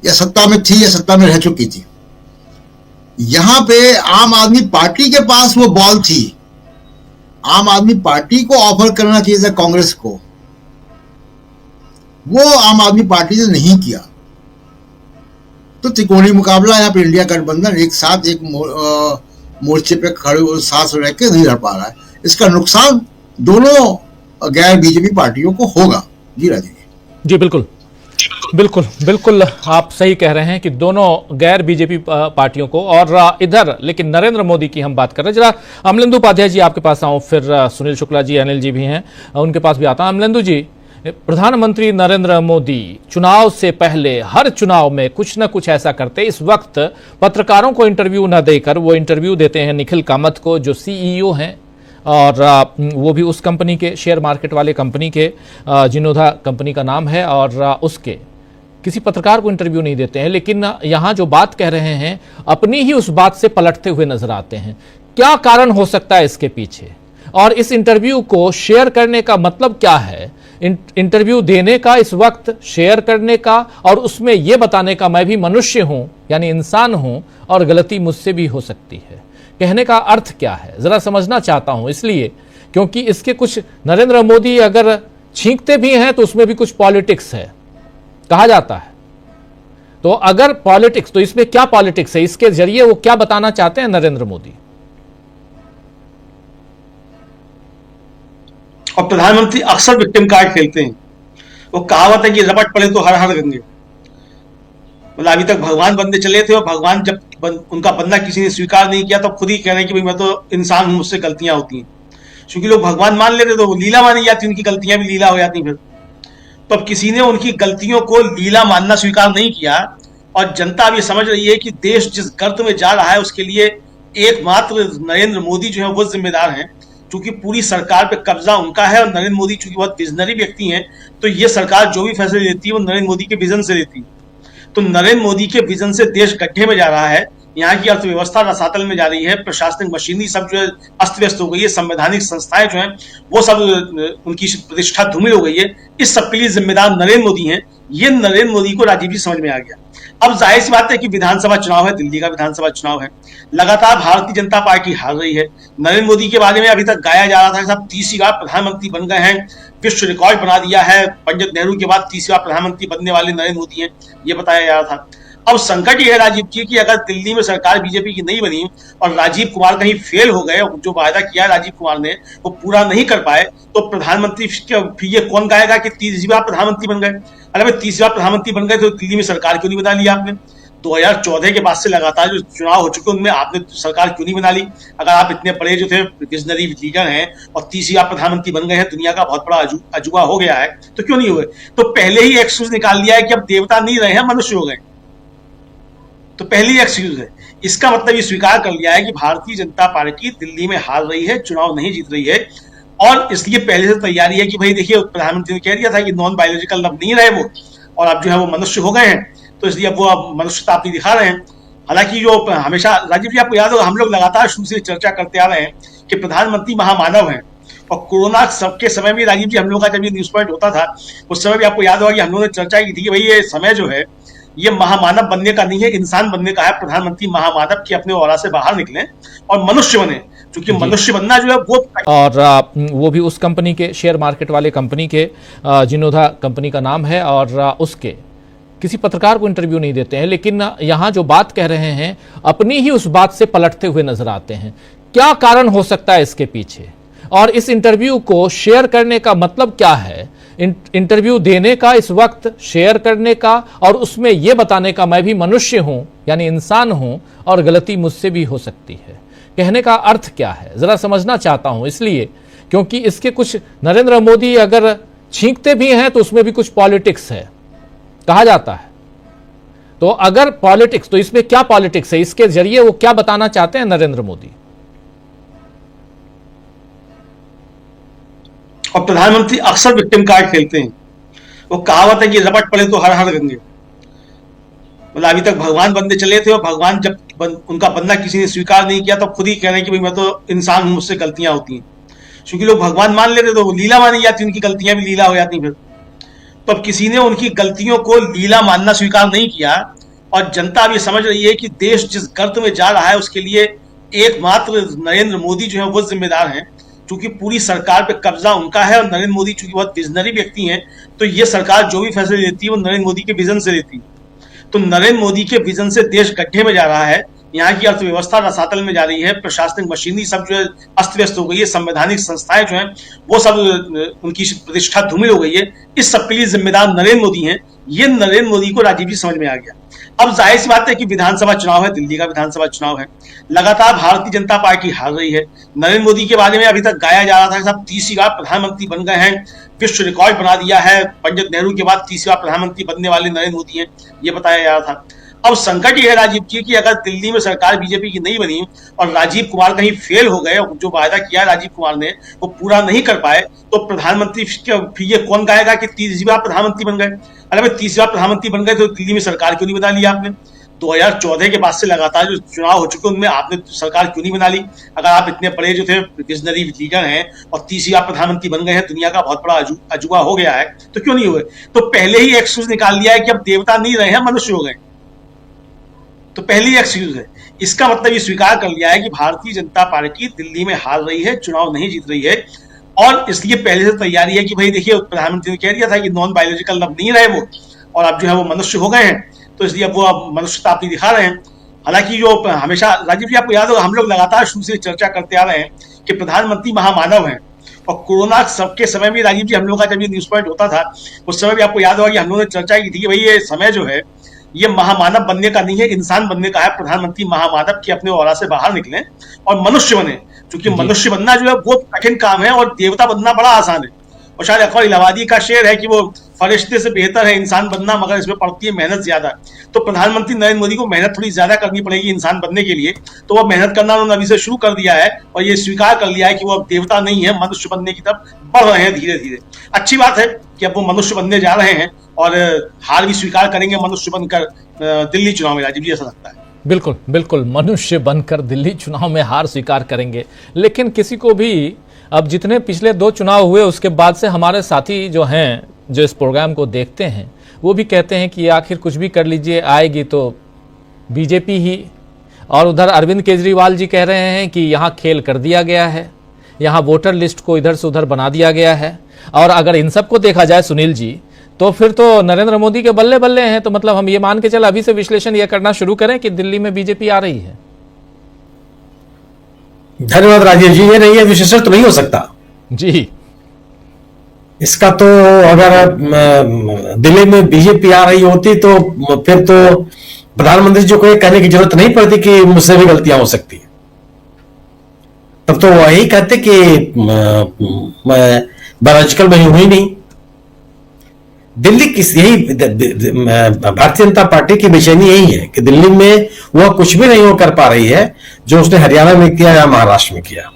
या सत्ता में थी या सत्ता में रह चुकी थी। यहां पे आम आदमी पार्टी के पास वो बॉल थी। आम आदमी पार्टी को ऑफर करना चाहिए था कांग्रेस को, वो आम आदमी पार्टी ने नहीं किया। तो त्रिकोणीय मुकाबला या फिर इंडिया गठबंधन एक साथ एक मोर्चे पे खड़े साथ रह के नहीं लड़ पा रहा है। इसका नुकसान दोनों गैर बीजेपी पार्टियों को होगा। जी राजीव जी बिल्कुल बिल्कुल बिल्कुल आप सही कह रहे हैं कि दोनों गैर बीजेपी पार्टियों को, और इधर लेकिन नरेंद्र मोदी की हम बात कर रहे हैं। जरा अमलेंदु उपाध्याय जी आपके पास आऊं, फिर सुनील शुक्ला जी, अनिल जी भी हैं, उनके पास भी आता हूं। अमलेंदु जी, प्रधानमंत्री नरेंद्र मोदी चुनाव से पहले हर चुनाव में कुछ न कुछ ऐसा करते। इस वक्त पत्रकारों को इंटरव्यू न देकर वो इंटरव्यू देते हैं निखिल कामत को, जो सीईओ हैं, और वो भी उस कंपनी के, शेयर मार्केट वाले कंपनी के, जिनोधा कंपनी का नाम है, और उसके किसी पत्रकार को इंटरव्यू नहीं देते हैं। लेकिन यहाँ जो बात कह रहे हैं अपनी ही उस बात से पलटते हुए नजर आते हैं। क्या कारण हो सकता है इसके पीछे, और इस इंटरव्यू को शेयर करने का मतलब क्या है? इंटरव्यू देने का, इस वक्त शेयर करने का, और उसमें यह बताने का मैं भी मनुष्य हूं, यानी इंसान हूं, और गलती मुझसे भी हो सकती है, कहने का अर्थ क्या है? जरा समझना चाहता हूं, इसलिए क्योंकि इसके कुछ नरेंद्र मोदी अगर छींकते भी हैं तो उसमें भी कुछ पॉलिटिक्स है, कहा जाता है। तो अगर पॉलिटिक्स, तो इसमें क्या पॉलिटिक्स है? इसके जरिए वो क्या बताना चाहते हैं नरेंद्र मोदी? और प्रधानमंत्री अक्सर विक्टिम कार्ड खेलते हैं। वो कहावत है कि रपट पड़े तो हर हर गंगे। मतलब अभी तक भगवान बनते चले थे, और भगवान जब उनका बनना किसी ने स्वीकार नहीं किया तो खुद ही कह रहे हैं कि भाई मैं तो इंसान हूं, मुझसे गलतियां होती हैं। क्योंकि लोग भगवान मान लेते तो लीला मानी जाती, उनकी गलतियां भी लीला हो जाती फिर। तो अब किसी ने उनकी गलतियों को लीला मानना स्वीकार नहीं किया, और जनता अब ये समझ रही है कि देश जिस गर्त में जा रहा है उसके लिए एकमात्र नरेंद्र मोदी जो है वो जिम्मेदार हैं। चूंकि पूरी सरकार पे कब्जा उनका है, और नरेंद्र मोदी चूंकि बहुत विजनरी व्यक्ति हैं, तो ये सरकार जो भी फैसले लेती है वो नरेंद्र मोदी के विजन से लेती है। तो नरेंद्र मोदी के विजन से देश गड्ढे में जा रहा है। यहाँ की अर्थव्यवस्था रसातल में जा रही है, प्रशासनिक मशीनरी सब जो है अस्त व्यस्त हो गई है, संवैधानिक संस्थाएं जो हैं वो सब उनकी प्रतिष्ठा धूमिल हो गई है। इस सब के लिए जिम्मेदार नरेंद्र मोदी हैं। ये नरेंद्र मोदी को राजीव जी समझ में आ गया। अब जाहिर सी बात है कि विधानसभा चुनाव है, दिल्ली का विधानसभा चुनाव है, लगातार भारतीय जनता पार्टी हार रही है। नरेंद्र मोदी के बारे में अभी तक गाया जा रहा था कि साहब तीसरी बार प्रधानमंत्री बन गए हैं, विश्व रिकॉर्ड बना दिया है, पंडित नेहरू के बाद तीसरी बार प्रधानमंत्री बनने वाले नरेंद्र मोदी हैं, ये बताया जा रहा था। अब संकट ये है राजीव जी कि अगर दिल्ली में सरकार बीजेपी की नहीं बनी और राजीव कुमार कहीं फेल हो गए, जो वायदा किया राजीव कुमार ने वो पूरा नहीं कर पाए, तो प्रधानमंत्री ये कौन गाएगा कि तीसरी बार प्रधानमंत्री बन गए? अरे भाई तीसरी बार प्रधानमंत्री बन गए तो दिल्ली में सरकार क्यों नहीं बना लिया आपने? 2014 के बाद से लगातार जो चुनाव हो चुके उनमें आपने सरकार क्यों नहीं बना ली? अगर आप इतने बड़े जो थे विजनरी लीडर हैं और तीसरी बार प्रधानमंत्री बन गए हैं, दुनिया का बहुत बड़ा अजूबा हो गया है, तो क्यों नहीं हुए? तो पहले ही एक्सक्यूज निकाल लिया है कि अब देवता नहीं रहे हैं, मनुष्य हो गए। तो पहली एक्सक्यूज है। इसका मतलब ये स्वीकार कर लिया है कि भारतीय जनता पार्टी दिल्ली में हार रही है, चुनाव नहीं जीत रही है, और इसलिए पहले से तैयारी है कि भाई देखिए प्रधानमंत्री ने कह दिया था कि नॉन बायोलॉजिकल लव नहीं रहे वो, और अब जो है वो मनुष्य हो गए हैं, तो इसलिए अब वो अब मनुष्यता अपनी दिखा रहे हैं। हालांकि जो हमेशा राजीव जी आपको याद होगा, हम लोग लगातार शुरू से चर्चा करते आ रहे हैं कि प्रधानमंत्री महामानव हैं, और कोरोना सबके समय में राजीव जी हम लोग का जब ये न्यूज पॉइंट होता था उस समय भी आपको याद होगा कि हम लोगों ने चर्चा की थी कि भाई ये समय जो है ये महामानव बनने का नहीं है, इंसान बनने का है। प्रधानमंत्री महामानव की अपने औरा से बाहर निकले और मनुष्य बने, क्योंकि मनुष्य बनना जो है वो, और वो भी उस कंपनी के, शेयर मार्केट वाले कंपनी के, जिनोधा कंपनी का नाम है, और उसके किसी पत्रकार को इंटरव्यू नहीं देते हैं। लेकिन यहाँ जो बात कह रहे हैं अपनी ही उस बात से पलटते हुए नजर आते हैं। क्या कारण हो सकता है इसके पीछे, और इस इंटरव्यू को शेयर करने का मतलब क्या है? इंटरव्यू देने का, इस वक्त शेयर करने का, और उसमें यह बताने का मैं भी मनुष्य हूं, यानी इंसान हूं, और गलती मुझसे भी हो सकती है, कहने का अर्थ क्या है? जरा समझना चाहता हूं, इसलिए क्योंकि इसके कुछ नरेंद्र मोदी अगर छींकते भी हैं तो उसमें भी कुछ पॉलिटिक्स है, कहा जाता है। तो अगर पॉलिटिक्स, तो इसमें क्या पॉलिटिक्स है? इसके जरिए वो क्या बताना चाहते हैं नरेंद्र मोदी? और प्रधानमंत्री अक्सर विक्टिम कार्ड खेलते हैं। वो कहावत है कि रपट पड़े तो हर हर गंगे। मतलब अभी तक भगवान बनते चले थे, और भगवान जब उनका बनना किसी ने स्वीकार नहीं किया तो खुद ही कह रहे हैं कि भाई मैं तो इंसान हूं, मुझसे गलतियां होती हैं। क्योंकि लोग भगवान मान लेते तो लीला मानी जाती, उनकी गलतियां भी लीला हो जाती फिर। तो अब किसी ने उनकी गलतियों को लीला मानना स्वीकार नहीं किया, और जनता अब ये समझ रही है कि देश जिस गर्त में जा रहा है उसके लिए एकमात्र नरेंद्र मोदी जो है वो जिम्मेदार हैं। चूंकि पूरी सरकार पे कब्जा उनका है, और नरेंद्र मोदी चूंकि बहुत विजनरी व्यक्ति हैं, तो ये सरकार जो भी फैसले लेती है वो नरेंद्र मोदी के विजन से लेती है। तो नरेंद्र मोदी के विजन से देश गड्ढे में जा रहा है, यहाँ की अर्थव्यवस्था रसातल में जा रही है, प्रशासनिक मशीनरी सब जो है अस्त व्यस्त हो गई है, संवैधानिक संस्थाएं जो हैं वो सब उनकी प्रतिष्ठा धूमिल हो गई है। इस सब के लिए जिम्मेदार नरेंद्र मोदी हैं। ये नरेंद्र मोदी को राजीव जी समझ में आ गया। अब जाहिर सी बात है कि विधानसभा चुनाव है, दिल्ली का विधानसभा चुनाव है, लगातार भारतीय जनता पार्टी हार रही है। नरेंद्र मोदी के बारे में अभी तक गाया जा रहा था कि साहब 30वीं बार प्रधानमंत्री बन गए हैं, विश्व रिकॉर्ड बना दिया है, पंडित नेहरू के बाद 30वीं बार प्रधानमंत्री बनने वाले नरेंद्र मोदी हैं, ये बताया जा रहा था। अब संकट ये है राजीव जी कि अगर दिल्ली में सरकार बीजेपी की नहीं बनी और राजीव कुमार कहीं फेल हो गए, जो वायदा किया राजीव कुमार ने वो पूरा नहीं कर पाए, तो प्रधानमंत्री फिर ये कौन गाएगा कि 30वीं बार प्रधानमंत्री बन गए? अरे भाई 30वीं बार प्रधानमंत्री बन गए तो दिल्ली में सरकार क्यों नहीं बना लिया आपने? 2014 के बाद से लगातार जो चुनाव हो चुके उनमें आपने सरकार क्यों नहीं बना ली? अगर आप इतने बड़े जो थे विजनरी लीडर हैं और 30वीं बार प्रधानमंत्री बन गए हैं, दुनिया का बहुत बड़ा अजूबा हो गया है, तो क्यों नहीं हुए? तो पहले ही एक्सक्यूज निकाल लिया है कि अब देवता नहीं रहे हैं, मनुष्य हो गए। तो पहली एक्सक्यूज है। इसका मतलब ये स्वीकार कर लिया है कि भारतीय जनता पार्टी दिल्ली में हार रही है, चुनाव नहीं जीत रही है, और इसलिए पहले से तैयारी है कि भाई देखिए प्रधानमंत्री ने कह दिया था कि नॉन बायोलॉजिकल अब नहीं रहे वो, और अब जो है वो मनुष्य हो गए हैं, तो इसलिए अब वो अब मनुष्यता अपनी दिखा रहे हैं। हालांकि जो हमेशा राजीव जी आपको याद होगा, हम लोग लगातार शुरू से चर्चा करते आ रहे हैं कि प्रधानमंत्री महामानव हैं, और कोरोना सबके समय में राजीव जी हम लोग का जब ये न्यूज पॉइंट होता था उस समय भी आपको याद होगा कि हम लोगों ने चर्चा की थी कि भाई ये समय जो है ये महामानव बनने का नहीं है, इंसान बनने का है। प्रधानमंत्री महामानव के अपने औरा से बाहर निकले और मनुष्य बने, क्योंकि मनुष्य बनना जो है वो कठिन काम है और देवता बनना बड़ा आसान है। और शायद अकबर इलाहाबादी का शेर है कि वो फरिश्ते से बेहतर है इंसान बनना, मगर इसमें पड़ती है मेहनत ज्यादा। तो प्रधानमंत्री नरेंद्र मोदी को मेहनत थोड़ी ज्यादा करनी पड़ेगी इंसान बनने के लिए, तो वो मेहनत करना उन्होंने अभी से शुरू कर दिया है और ये स्वीकार कर लिया है कि वो अब देवता नहीं है, मनुष्य बनने की तरफ बढ़ रहे हैं धीरे धीरे। अच्छी बात है कि अब वो मनुष्य बनने जा रहे हैं और हार भी स्वीकार करेंगे मनुष्य बनकर दिल्ली चुनाव में। राजीव जी ऐसा लगता है? बिल्कुल बिल्कुल, मनुष्य बनकर दिल्ली चुनाव में हार स्वीकार करेंगे। लेकिन किसी को भी अब जितने पिछले 2 चुनाव हुए उसके बाद से हमारे साथी जो हैं, जो इस प्रोग्राम को देखते हैं, वो भी कहते हैं कि आखिर कुछ भी कर लीजिए, आएगी तो बीजेपी ही। और उधर अरविंद केजरीवाल जी कह रहे हैं कि यहाँ खेल कर दिया गया है, यहाँ वोटर लिस्ट को इधर से उधर बना दिया गया है। और अगर इन सब को देखा जाए सुनील जी, तो फिर तो नरेंद्र मोदी के बल्ले बल्ले हैं। तो मतलब हम ये मान के चल अभी से विश्लेषण ये करना शुरू करें कि दिल्ली में बीजेपी आ रही है। धन्यवाद राजीव जी, ये नहीं है विश्लेषण तो नहीं हो सकता जी इसका। तो अगर दिल्ली में बीजेपी आ रही होती तो फिर तो प्रधानमंत्री जी को ये कहने की जरूरत नहीं पड़ती कि मुझसे भी गलतियां हो सकती है। तब तो वही कहते कि मैं बायोलॉजिकल में हूं ही नहीं। दिल्ली किस यही भारतीय जनता पार्टी की बेचैनी यही है कि दिल्ली में वह कुछ भी नहीं हो कर पा रही है जो उसने हरियाणा में किया या महाराष्ट्र में किया,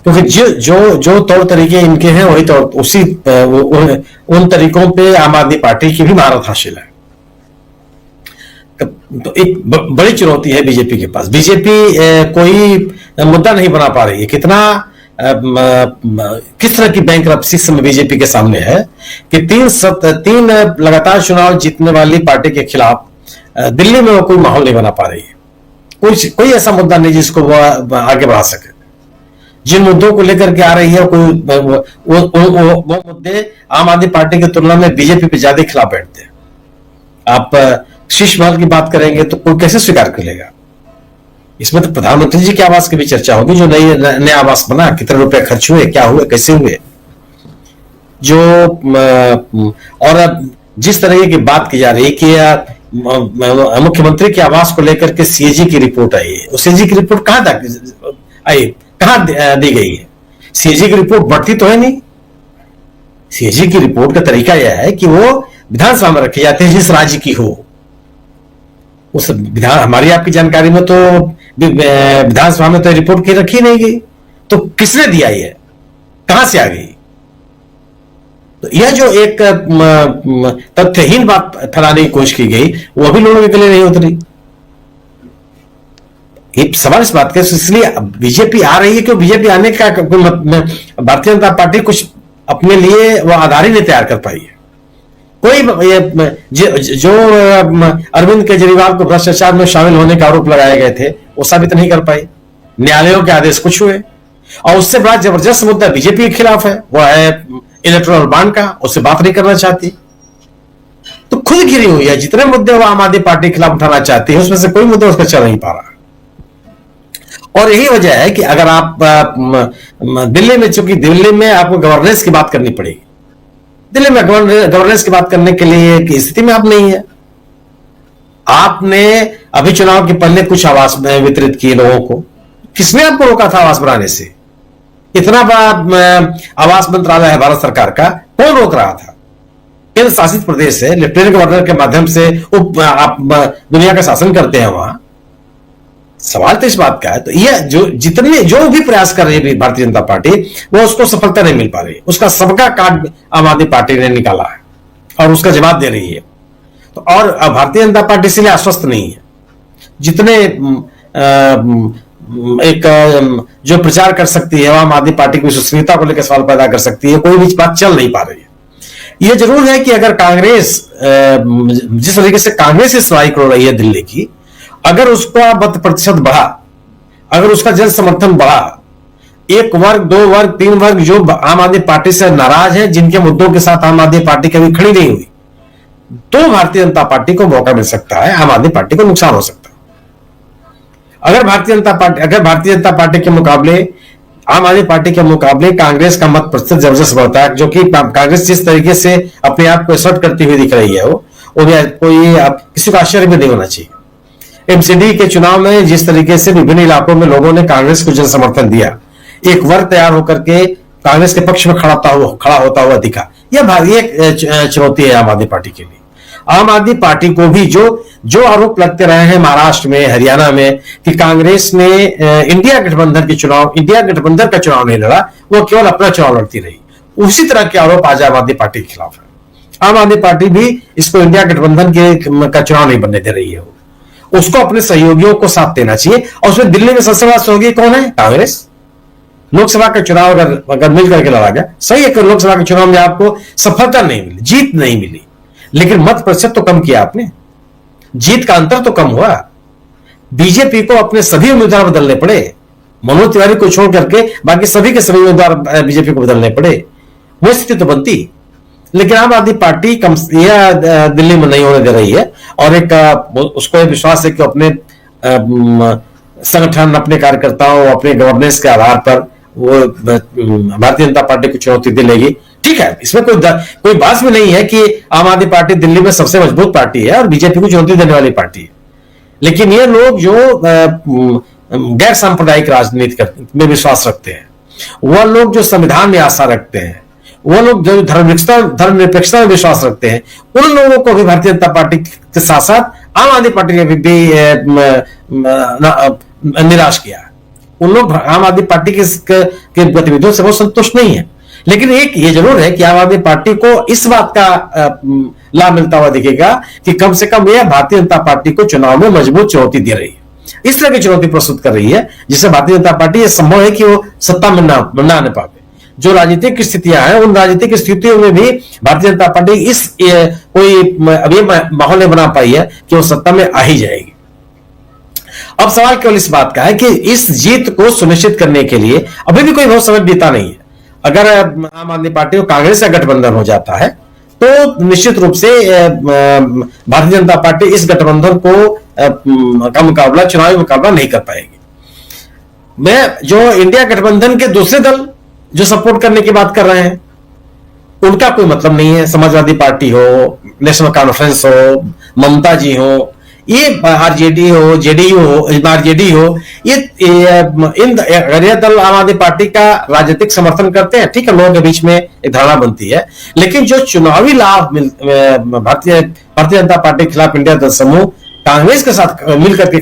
क्योंकि जो तौर तरीके इनके हैं वही तौर उसी उन तरीकों पे आम आदमी पार्टी की भी महारत हासिल है। तो एक बड़ी चुनौती है बीजेपी के पास। बीजेपी कोई मुद्दा नहीं बना पा रही है। किस तरह की बैंकरप्सी समय बीजेपी के सामने है कि तीन लगातार चुनाव जीतने वाली पार्टी के खिलाफ दिल्ली में वो कोई माहौल नहीं बना पा रही है। कोई ऐसा मुद्दा नहीं जिसको वो आगे बढ़ा सके। जिन मुद्दों को लेकर के आ रही है वो मुद्दे आम आदमी पार्टी की तुलना में बीजेपी पे ज्यादा खिलाफ बैठते हैं। आप शीश महल की बात करेंगे तो कोई कैसे स्वीकार कर लेगा? इसमें तो प्रधानमंत्री जी के आवास की भी चर्चा होगी। जो नया आवास बना, कितने रुपए खर्च हुए, क्या हुए, कैसे हुए, जो और जिस तरह की बात की जा रही है कि मुख्यमंत्री के आवास को लेकर के सीएजी की रिपोर्ट आई है। सीएजी की रिपोर्ट कहां दी गई है? सीएजी की रिपोर्ट बढ़ती तो है नहीं। सीएजी की रिपोर्ट का तरीका यह है कि वो विधानसभा में रखी जाती है जिस राज्य की हो। उस हमारी आपकी जानकारी में तो विधानसभा में तो रिपोर्ट की रखी नहीं गई, तो किसने दिया ये, कहां से आ गई? तो यह जो एक तथ्यहीन बात फैलाने की कोशिश की गई वो भी लोगों के लिए नहीं उतरी। एक सवाल इस बात का, इसलिए बीजेपी आ रही है क्यों? बीजेपी आने का भारतीय जनता पार्टी कुछ अपने लिए वो आधार ही नहीं तैयार कर पाई है। कोई जो अरविंद केजरीवाल को भ्रष्टाचार में शामिल होने का आरोप लगाए गए थे वो साबित नहीं कर पाई। न्यायालयों के आदेश कुछ हुए, और उससे बड़ा जबरदस्त मुद्दा बीजेपी के खिलाफ है, वो है इलेक्टोरल बॉन्ड का। उससे बात नहीं करना चाहती। तो खुद घिरी हुई है। जितने मुद्दे वो आम आदमी पार्टी के खिलाफ उठाना चाहती है उसमें से कोई मुद्दा उसका चल नहीं पा रहा। और यही वजह है कि अगर आप दिल्ली में, चूंकि दिल्ली में आपको गवर्नेंस की बात करनी पड़ेगी, दिल्ली में गवर्नेंस की बात करने के लिए की स्थिति में आप नहीं है। आपने अभी चुनाव के पहले कुछ आवास वितरित किए लोगों को, किसने आपको रोका था आवास बनाने से? इतना बड़ा आवास मंत्रालय है भारत सरकार का, कौन रोक रहा था? केंद्र शासित प्रदेश है, लेफ्टिनेंट गवर्नर के माध्यम से आप दुनिया का शासन करते हैं वहां। सवाल तो इस बात का है। तो ये जो भी प्रयास कर रही है भारतीय जनता पार्टी, वो उसको सफलता नहीं मिल पा रही। उसका सबका कार्ड आम आदमी पार्टी ने निकाला है और उसका जवाब दे रही है। तो और भारतीय जनता पार्टी इसलिए आश्वस्त नहीं है। जितने जो प्रचार कर सकती है आम आदमी पार्टी की विश्वसनीयता को लेकर सवाल पैदा कर सकती है, कोई भी बात चल नहीं पा रही है। यह जरूर है कि अगर कांग्रेस, जिस तरीके से कांग्रेस इस लड़ाई कर रही है दिल्ली की, अगर उसका मत प्रतिशत बढ़ा, अगर उसका जन समर्थन बढ़ा, एक वर्ग, दो वर्ग, तीन वर्ग जो आम आदमी पार्टी से नाराज है, जिनके मुद्दों के साथ आम आदमी पार्टी कभी खड़ी नहीं हुई, तो भारतीय जनता पार्टी को मौका मिल सकता है, आम आदमी पार्टी को नुकसान हो सकता है। अगर भारतीय जनता पार्टी के मुकाबले, आम आदमी पार्टी के मुकाबले कांग्रेस का मत प्रतिशत जबरदस्त बढ़ता है, जो कि कांग्रेस जिस तरीके से अपने आप को असर्ट करती हुई दिख रही है, वो कोई किसी को आश्चर्य भी नहीं होना चाहिए। एमसीडी के चुनाव में जिस तरीके से विभिन्न इलाकों में लोगों ने कांग्रेस को जन समर्थन दिया, एक वर्ग तैयार होकर के कांग्रेस के पक्ष में खड़ा होता हुआ दिखा, यह चुनौती है आम आदमी पार्टी के लिए। आम आदमी पार्टी को भी जो आरोप लगते रहे हैं महाराष्ट्र में, हरियाणा में, कि कांग्रेस ने इंडिया गठबंधन का चुनाव नहीं लड़ा, वो केवल अपना चुनाव लड़ती रही, उसी तरह के आरोप आज आम आदमी पार्टी के खिलाफ है। आम आदमी पार्टी भी इसको इंडिया गठबंधन का चुनाव नहीं बनने दे रही है। उसको अपने सहयोगियों को साथ देना चाहिए। और उसमें दिल्ली में सबसे बड़ा सहयोगी कौन है? कांग्रेस। लोकसभा का चुनाव अगर मिल करके लड़ा गया, सही है कि लोकसभा के चुनाव में आपको सफलता नहीं मिली, जीत नहीं मिली, लेकिन मत प्रतिशत तो कम किया आपने, जीत का अंतर तो कम हुआ। बीजेपी को अपने सभी उम्मीदवार बदलने पड़े, मनोज तिवारी को छोड़ करके बाकी सभी के सभी उम्मीदवार बीजेपी को बदलने पड़े, वो स्थिति तो बनती। लेकिन आम आदमी पार्टी दिल्ली में नहीं होने दे रही है। और उसको विश्वास है कि अपने संगठन, अपने कार्यकर्ताओं, अपने गवर्नेंस के आधार पर वो भारतीय जनता पार्टी को चुनौती दिलेगी। ठीक है, इसमें कोई बात भी नहीं है कि आम आदमी पार्टी दिल्ली में सबसे मजबूत पार्टी है और बीजेपी को चुनौती देने वाली पार्टी है। लेकिन ये लोग जो गैर सांप्रदायिक राजनीति में विश्वास रखते हैं, वह लोग जो संविधान में आस्था रखते हैं, वो लोग जो धर्मनिरपेक्षता में विश्वास रखते हैं, उन लोगों को भी भारतीय जनता पार्टी के साथ साथ आम आदमी पार्टी ने भी निराश किया। उन लोग आम आदमी पार्टी के गतिविधियों से बहुत संतुष्ट नहीं है। लेकिन एक ये जरूर है कि आम आदमी पार्टी को इस बात का लाभ मिलता हुआ दिखेगा कि कम से कम यह भारतीय जनता पार्टी को चुनाव में मजबूत चुनौती दे रही है, इस तरह की चुनौती प्रस्तुत कर रही है जिससे भारतीय जनता पार्टी यह संभव है कि वो सत्ता में ना आने पाए। जो राजनीतिक स्थितियां हैं, उन राजनीतिक स्थितियों में भी भारतीय जनता पार्टी कोई अभी माहौल नहीं बना पाई है कि वो सत्ता में आ ही जाएगी। अब सवाल केवल इस बात का है कि इस जीत को सुनिश्चित करने के लिए अभी भी कोई बहुत समय बीता नहीं है। अगर आम आदमी पार्टी और कांग्रेस का गठबंधन हो जाता है तो निश्चित रूप से भारतीय जनता पार्टी इस गठबंधन का मुकाबला, चुनावी मुकाबला नहीं कर पाएगी। मैं जो इंडिया गठबंधन के दूसरे दल जो सपोर्ट करने की बात कर रहे हैं, उनका कोई मतलब नहीं है। समाजवादी पार्टी हो, नेशनल कॉन्फ्रेंस हो, ममता जी हो, ये आरजेडी हो, जेडीयू हो, आरजेडी हो, ये दल आम आदमी पार्टी का राजनीतिक समर्थन करते हैं। ठीक है, लोगों के बीच में एक धारणा बनती है, लेकिन जो चुनावी लाभ भारतीय जनता पार्टी के खिलाफ इंडिया दल समूह कांग्रेस के साथ मिलकर के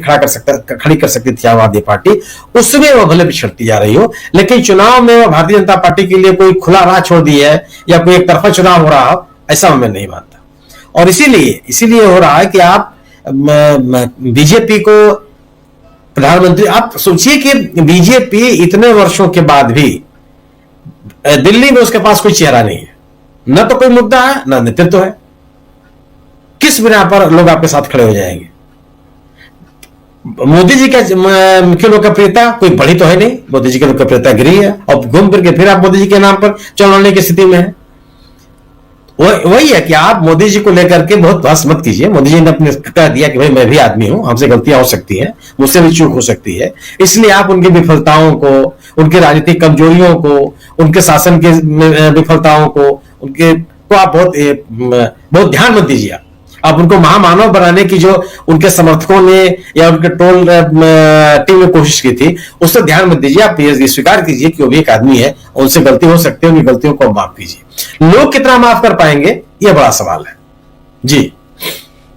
खड़ी कर सकती थी आम आदमी पार्टी, उसमें वो भले पिछड़ती जा रही हो, लेकिन चुनाव में वो भारतीय जनता पार्टी के लिए कोई खुला राह छोड़ दी है या कोई एक तरफा चुनाव हो रहा हो, ऐसा मैं नहीं मानता। और इसीलिए हो रहा है कि आप बीजेपी को प्रधानमंत्री, आप सोचिए कि बीजेपी इतने वर्षों के बाद भी दिल्ली में उसके पास कोई चेहरा नहीं है, न तो कोई मुद्दा है, न नेतृत्व है। किस बिना पर लोग आपके साथ खड़े हो जाएंगे? मोदी जी का की लोकप्रियता कोई बड़ी तो है नहीं, मोदी जी की लोकप्रियता गिरी है और घूम फिर के फिर आप मोदी जी के नाम पर चुनाव लड़ने की स्थिति में है। वही है कि आप मोदी जी को लेकर के बहुत बहस मत कीजिए। मोदी जी ने अपने कह दिया कि भाई मैं भी आदमी हूं, हमसे गलतियां हो सकती हैं, मुझसे भी चूक हो सकती है, इसलिए आप उनकी विफलताओं को, उनकी राजनीतिक कमजोरियों को, उनके शासन की विफलताओं को, उनके को आप बहुत ध्यान मत दीजिए। आप उनको महामानव बनाने की जो उनके समर्थकों ने या उनके ट्रोल टीम ने कोशिश की थी, उससे ध्यान मत दीजिए। आप ये स्वीकार कीजिए कि वो भी एक आदमी है, उनसे गलती हो सकती है, उनकी गलतियों को माफ कीजिए। लोग कितना माफ कर पाएंगे, ये बड़ा सवाल है।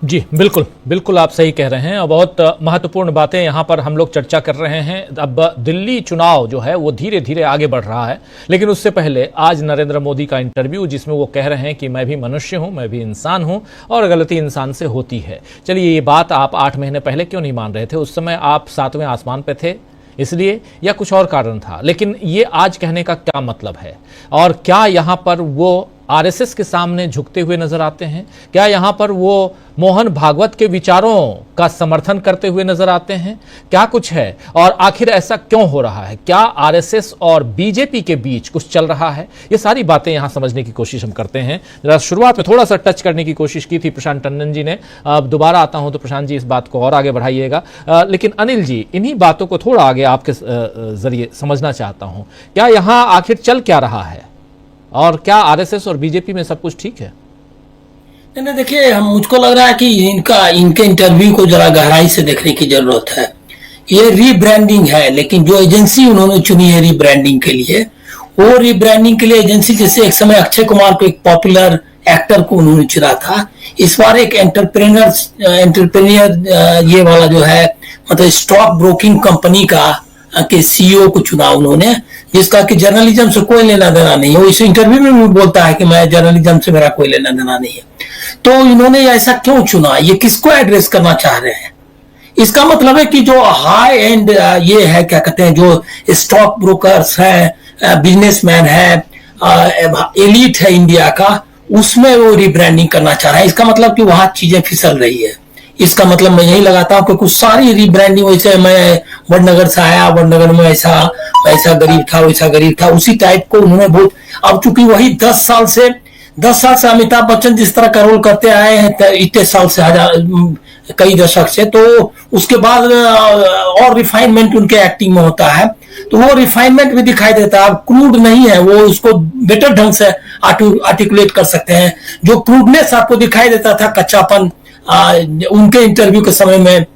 जी बिल्कुल बिल्कुल आप सही कह रहे हैं और बहुत महत्वपूर्ण बातें यहाँ पर हम लोग चर्चा कर रहे हैं। अब दिल्ली चुनाव जो है वो धीरे धीरे आगे बढ़ रहा है, लेकिन उससे पहले आज नरेंद्र मोदी का इंटरव्यू जिसमें वो कह रहे हैं कि मैं भी मनुष्य हूँ, मैं भी इंसान हूँ और गलती इंसान से होती है। चलिए, ये बात आप 8 महीने पहले क्यों नहीं मान रहे थे? उस समय आप 7वें आसमान पे थे इसलिए, या कुछ और कारण था? लेकिन ये आज कहने का क्या मतलब है? और क्या यहाँ पर वो आरएसएस के सामने झुकते हुए नजर आते हैं? क्या यहाँ पर वो मोहन भागवत के विचारों का समर्थन करते हुए नजर आते हैं? क्या कुछ है और आखिर ऐसा क्यों हो रहा है? क्या आरएसएस और बीजेपी के बीच कुछ चल रहा है? ये सारी बातें यहाँ समझने की कोशिश हम करते हैं। जरा शुरुआत में थोड़ा सा टच करने की कोशिश की थी प्रशांत टंडन जी ने। अब दोबारा आता हूं तो प्रशांत जी इस बात को और आगे बढ़ाइएगा। लेकिन अनिल जी, इन्हीं बातों को थोड़ा आगे आपके जरिए समझना चाहता हूं। क्या यहाँ आखिर चल क्या रहा है और क्या आरएसएस और बीजेपी में सब कुछ ठीक है? नहीं, देखिए, मुझको लग रहा है कि इनके इंटरव्यू को जरा गहराई से देखने की जरूरत है। ये रीब्रांडिंग है, लेकिन जो एजेंसी उन्होंने चुनी है रीब्रांडिंग के लिए, वो रीब्रांडिंग के लिए एजेंसी, जैसे एक समय अक्षय कुमार को, एक पॉपुलर एक्टर को उन्होंने चुना था, इस बार एक एंटरप्रेन्योर ये वाला जो है, मतलब स्टॉक ब्रोकिंग कंपनी के सीईओ को चुना उन्होंने, जिसका कि जर्नलिज्म से कोई लेना देना नहीं है। वो इस इंटरव्यू में भी बोलता है कि मैं जर्नलिज्म से मेरा कोई लेना देना नहीं है। तो इन्होंने ऐसा क्यों चुना? ये किसको एड्रेस करना चाह रहे हैं? इसका मतलब है कि जो हाई एंड ये है, क्या कहते हैं, जो स्टॉक ब्रोकर्स है, बिजनेसमैन है, एलीट है इंडिया का, उसमें वो रिब्रांडिंग करना चाह रहा है। इसका मतलब कि वहां चीजें फिसल रही है। इसका मतलब मैं यही लगाता हूँ कि कुछ सारी रीब्रांडिंग, वैसे मैं वडनगर से आया, वडनगर में ऐसा गरीब था, वैसा गरीब था, उसी टाइप को उन्होंने बहुत, अब चूंकि वही 10 साल से अमिताभ बच्चन जिस तरह का रोल करते आए हैं, इतने साल से, कई दशक से, तो उसके बाद और रिफाइनमेंट उनके एक्टिंग में होता है, तो वो रिफाइनमेंट भी दिखाई देता है। अब क्रूड नहीं है, वो उसको बेटर ढंग से आर्टिकुलेट कर सकते हैं। जो क्रूडनेस आपको दिखाई देता था, कच्चापन, उनके इंटरव्यू के समय में,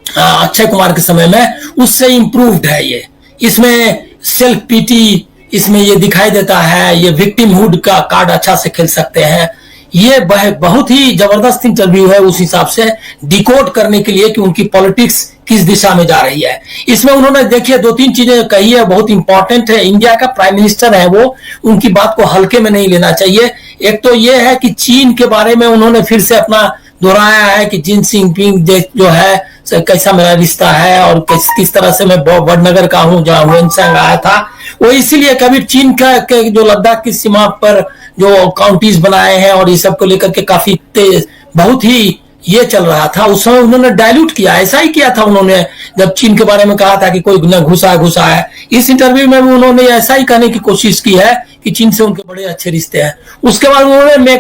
अक्षय कुमार के समय में, उससे इंप्रूव्ड है ये। इसमें सेल्फ पीटी इसमें ये दिखाई देता है, ये विक्टिमहुड का कार्ड अच्छा से खेल सकते हैं। ये बहुत ही जबरदस्त इंटरव्यू है उस हिसाब से डिकोड करने के लिए कि उनकी पॉलिटिक्स किस दिशा में जा रही है। इसमें उन्होंने, देखिए, 2-3 चीजें कही है, बहुत इंपॉर्टेंट है। इंडिया का प्राइम मिनिस्टर है वो, उनकी बात को हल्के में नहीं लेना चाहिए। एक तो ये है कि चीन के बारे में उन्होंने फिर से अपना दोहराया है कि जिन जिनपिंग जो है कैसा मेरा रिश्ता है और किस तरह से मैं वडनगर का हूँ जहाँ वेनसैंग आया था। वो इसीलिए कभी चीन का जो लद्दाख की सीमा पर जो काउंटीज बनाए हैं और ये सब को लेकर के काफी बहुत ही ये चल रहा था, उस समय उन्होंने डायल्यूट किया। ऐसा ही किया था उन्होंने जब चीन के बारे में कहा था कि कोई न घुसा है। इस इंटरव्यू में भी उन्होंने ऐसा ही कहने की कोशिश की है कि चीन से उनके बड़े अच्छे रिश्ते हैं। उसके बाद उन्होंने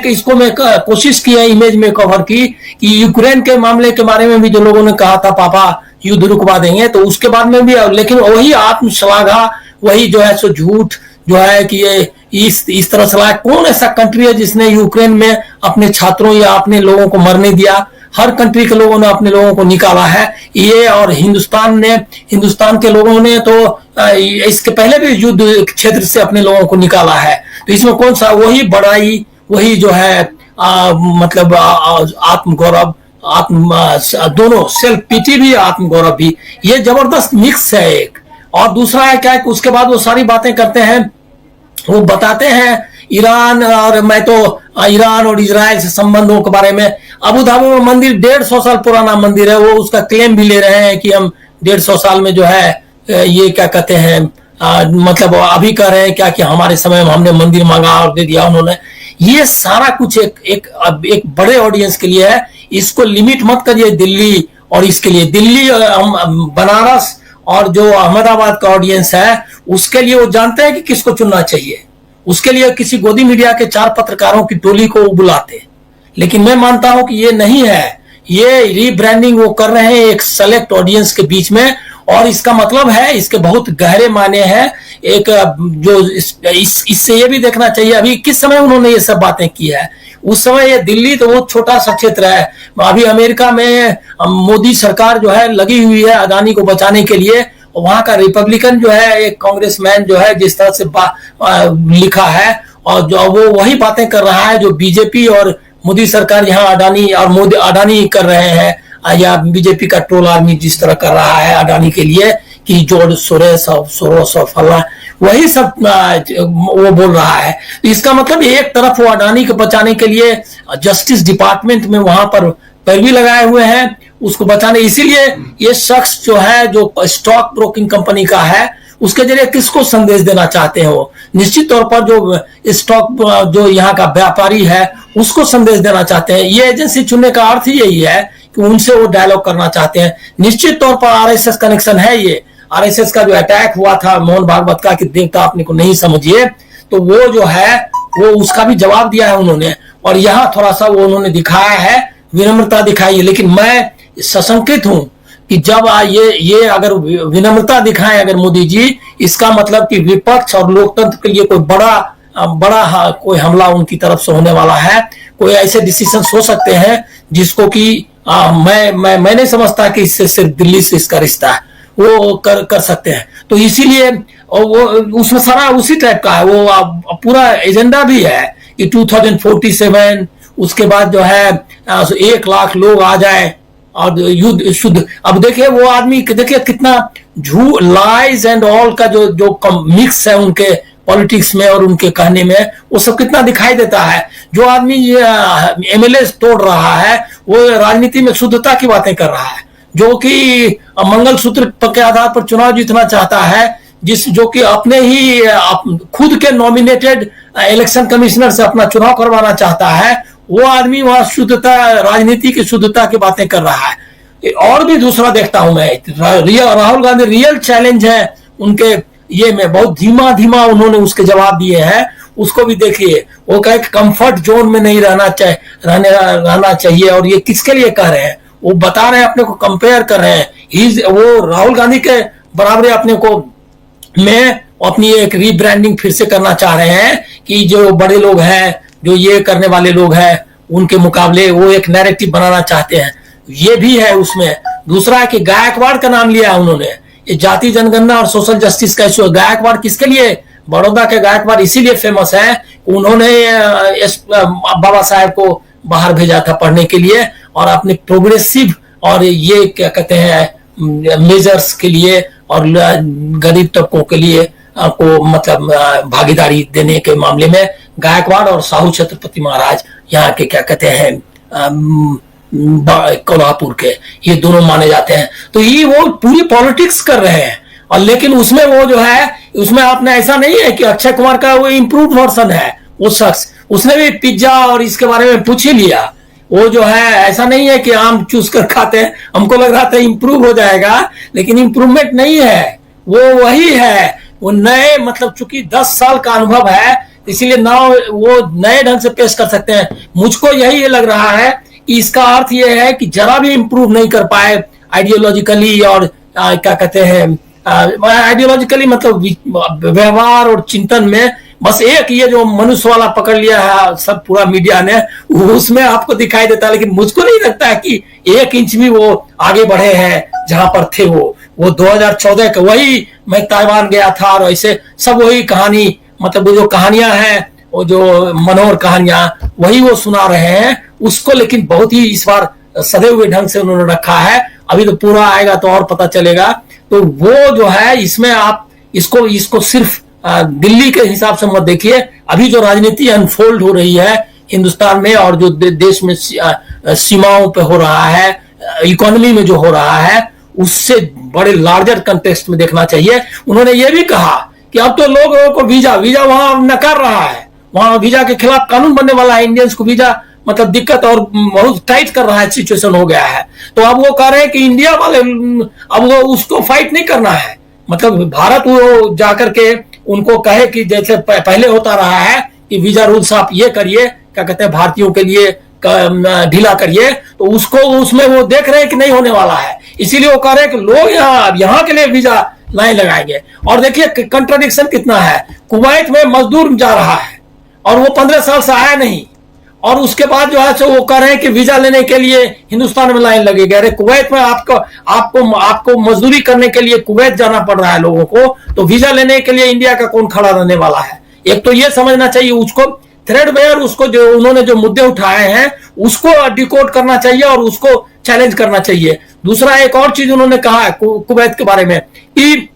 कोशिश की है इमेज में कवर की कि यूक्रेन के मामले के बारे में भी जो लोगों ने कहा था पापा युद्ध रुकवा देंगे, तो उसके बाद में भी, लेकिन वही आत्मश्लाघा, वही जो है सो झूठ जो है कि ये इस तरह सलाह, कौन ऐसा कंट्री है जिसने यूक्रेन में अपने छात्रों या अपने लोगों को मरने दिया? हर कंट्री के लोगों ने अपने लोगों को निकाला है ये, और हिंदुस्तान के लोगों ने तो इसके पहले भी युद्ध क्षेत्र से अपने लोगों को निकाला है। तो इसमें कौन सा, वही बड़ाई, वही जो है मतलब आत्मगौरव, दोनों, सेल्फ पिटी भी आत्मगौरव भी, ये जबरदस्त मिक्स है एक। और दूसरा है क्या कि उसके बाद वो सारी बातें करते हैं, वो बताते हैं ईरान और इजराइल से संबंधों के बारे में। अबू धाबी में मंदिर 150 साल पुराना मंदिर है, वो उसका क्लेम भी ले रहे हैं कि हम 150 साल में जो है ये क्या कहते हैं, मतलब अभी कह रहे हैं क्या कि हमारे समय में हमने मंदिर मांगा और दे दिया उन्होंने। ये सारा कुछ एक बड़े ऑडियंस के लिए है। इसको लिमिट मत करिए दिल्ली, और इसके लिए दिल्ली, बनारस और जो अहमदाबाद का ऑडियंस है, उसके लिए वो जानते हैं कि किसको चुनना चाहिए। उसके लिए किसी गोदी मीडिया के 4 पत्रकारों की टोली को वो बुलाते। लेकिन मैं मानता हूं कि ये नहीं है, ये रीब्रांडिंग वो कर रहे हैं एक सेलेक्ट ऑडियंस के बीच में, और इसका मतलब है, इसके बहुत गहरे माने हैं। एक जो इससे ये भी देखना चाहिए अभी किस समय उन्होंने ये सब बातें की है। उस समय ये दिल्ली तो बहुत छोटा सा क्षेत्र है, अभी अमेरिका में मोदी सरकार जो है लगी हुई है अदानी को बचाने के लिए। वहां का रिपब्लिकन जो है एक कांग्रेसमैन जो है जिस तरह से लिखा है, और जो वो वही बातें कर रहा है जो बीजेपी और मोदी सरकार यहाँ अडानी कर रहे हैं, या बीजेपी का ट्रोल आर्मी जिस तरह कर रहा है अडानी के लिए कि जॉर्ज सोरोस और फला, वही सब वो बोल रहा है। तो इसका मतलब एक तरफ वो अडानी को बचाने के लिए जस्टिस डिपार्टमेंट में वहां पर पैरवी लगाए हुए हैं उसको बचाने, इसीलिए ये शख्स जो है जो स्टॉक ब्रोकिंग कंपनी का है उसके जरिए किसको संदेश देना चाहते हैं वो, निश्चित तौर पर जो स्टॉक जो यहाँ का व्यापारी है उसको संदेश देना चाहते हैं। ये एजेंसी चुनने का अर्थ ही यही है कि उनसे वो डायलॉग करना चाहते हैं। निश्चित तौर पर आरएसएस कनेक्शन है। ये आरएसएस का जो अटैक हुआ था मोहन भागवत का कि देवता अपने को नहीं समझिए, तो वो जो है वो उसका भी जवाब दिया है उन्होंने, और यहाँ थोड़ा सा वो उन्होंने दिखाया है, विनम्रता दिखाई है। लेकिन मैं सशंकित हूं कि जब ये अगर विनम्रता दिखाएं अगर मोदी जी, इसका मतलब कि विपक्ष और लोकतंत्र के लिए कोई बड़ा कोई हमला उनकी तरफ से होने वाला है। कोई ऐसे डिसीजन हो सकते हैं जिसको कि मैं नहीं समझता कि इससे सिर्फ दिल्ली से इसका रिश्ता है, वो कर सकते हैं। तो इसीलिए वो उसमें सारा उसी टाइप का है, वो पूरा एजेंडा भी है कि 2047 उसके बाद जो है 1 लाख लोग आ जाए और युद्ध शुद्ध। अब देखिए वो आदमी देखिए कितना झूठ लाइज एंड ऑल का जो मिक्स है उनके पॉलिटिक्स में और उनके कहने में, वो सब कितना दिखाई देता है। जो आदमी एमएलए तोड़ रहा है वो राजनीति में शुद्धता की बातें कर रहा है, जो कि मंगलसूत्र के आधार पर चुनाव जीतना चाहता है, जो कि अपने ही खुद के नॉमिनेटेड इलेक्शन कमिश्नर से अपना चुनाव करवाना चाहता है। वो आदमी वहां शुद्धता, राजनीति की शुद्धता की बातें कर रहा है। और भी दूसरा देखता हूं मैं, राहुल गांधी रियल चैलेंज है उनके ये में, बहुत धीमा उन्होंने उसके जवाब दिए हैं। उसको भी देखिए, वो कहे कंफर्ट जोन में नहीं रहना चाहिए। और ये किसके लिए कह रहे हैं, वो बता रहे हैं, अपने को कंपेयर कर रहे हैं। वो राहुल गांधी के बराबरी अपने को में अपनी एक रीब्रांडिंग फिर से करना चाह रहे हैं कि जो बड़े लोग हैं, जो ये करने वाले लोग हैं, उनके मुकाबले वो एक नैरेटिव बनाना चाहते हैं। ये भी है उसमें। दूसरा है कि गायकवाड़ का नाम लिया है उन्होंने, ये जाति जनगणना और सोशल जस्टिस का इश्यू। गायकवाड़ किसके लिए, बड़ौदा के गायकवाड़ इसीलिए फेमस है, उन्होंने बाबा साहेब को बाहर भेजा था पढ़ने के लिए, और अपने प्रोग्रेसिव और ये क्या कहते हैं मेजर्स के लिए और गरीब तबकों के लिए को मतलब भागीदारी देने के मामले में गायकवाड़ और साहू छत्रपति महाराज यहाँ के क्या कहते हैं कोल्हापुर के, ये दोनों माने जाते हैं। तो ये वो पूरी पॉलिटिक्स कर रहे हैं। और लेकिन उसमें वो जो है, उसमें आपने ऐसा नहीं है कि अक्षय कुमार का वो इम्प्रूव वर्जन है वो शख्स, उसने भी पिज्जा और इसके बारे में पूछ ही लिया। वो जो है ऐसा नहीं है कि आम चूस कर खाते हैं, हमको लग रहा था इम्प्रूव हो जाएगा, लेकिन इम्प्रूवमेंट नहीं है, वो वही है। वो नए मतलब चूंकि 10 साल का अनुभव है, इसीलिए ना वो नए ढंग से पेश कर सकते हैं। मुझको यही लग रहा है कि इसका अर्थ ये है कि जरा भी इम्प्रूव नहीं कर पाए आइडियोलॉजिकली, और क्या कहते हैं आइडियोलॉजिकली मतलब व्यवहार और चिंतन में। बस एक ये जो मनुष्य वाला पकड़ लिया है सब पूरा मीडिया ने, उसमें आपको दिखाई देता है। लेकिन मुझको नहीं लगता है कि 1 इंच भी वो आगे बढ़े हैं जहां पर थे। वो 2014 का वही मैं ताइवान गया था और ऐसे सब वही कहानी, मतलब वो जो कहानियां हैं, वो जो मनोहर कहानियां, वही वो सुना रहे हैं उसको। लेकिन बहुत ही इस बार सदे हुए ढंग से उन्होंने रखा है। अभी तो पूरा आएगा तो और पता चलेगा। तो वो जो है इसमें आप इसको सिर्फ दिल्ली के हिसाब से मत देखिए। अभी जो राजनीति अनफोल्ड हो रही है हिंदुस्तान में, और जो देश में सीमाओं पे हो रहा है, इकोनॉमी में जो हो रहा है, उससे बड़े लार्जर कंटेक्स्ट में देखना चाहिए। उन्होंने ये भी कहा कि अब तो लोगों को वीजा वहां नकार रहा है, वहां वीजा के खिलाफ कानून बनने वाला है, इंडियंस को वीजा मतलब दिक्कत और बहुत टाइट कर रहा है, सिचुएशन हो गया है। तो अब वो कह रहे हैं कि इंडिया वाले अब वो उसको फाइट नहीं करना है, मतलब भारत वो जाकर के उनको कहे कि जैसे पहले होता रहा है कि वीजा रूल्स आप ये करिए, क्या कहते हैं, भारतीयों के लिए ढीला करिए, तो उसको उसमें वो देख रहे हैं कि नहीं होने वाला है, इसीलिए वो कह रहे हैं कि लोग यहाँ के लिए वीजा लाइन लगाएंगे। और देखिए कंट्राडिक्शन कितना है, कुवैत में मजदूर जा रहा है और वो 15 साल से आया नहीं, और उसके बाद जो है सो वो कह रहे हैं कि वीजा लेने के लिए हिंदुस्तान में लाइन लगेगी। अरे कुवैत में आपको मजदूरी करने के लिए कुवैत जाना पड़ रहा है लोगों को, तो वीजा लेने के लिए इंडिया का कौन खड़ा रहने वाला है? एक तो ये समझना चाहिए, उसको थ्रेडबेयर, उसको जो उन्होंने जो मुद्दे उठाए हैं उसको डिकोड करना चाहिए और उसको चैलेंज करना चाहिए। दूसरा एक और चीज उन्होंने कहा है कुवैत के बारे में कि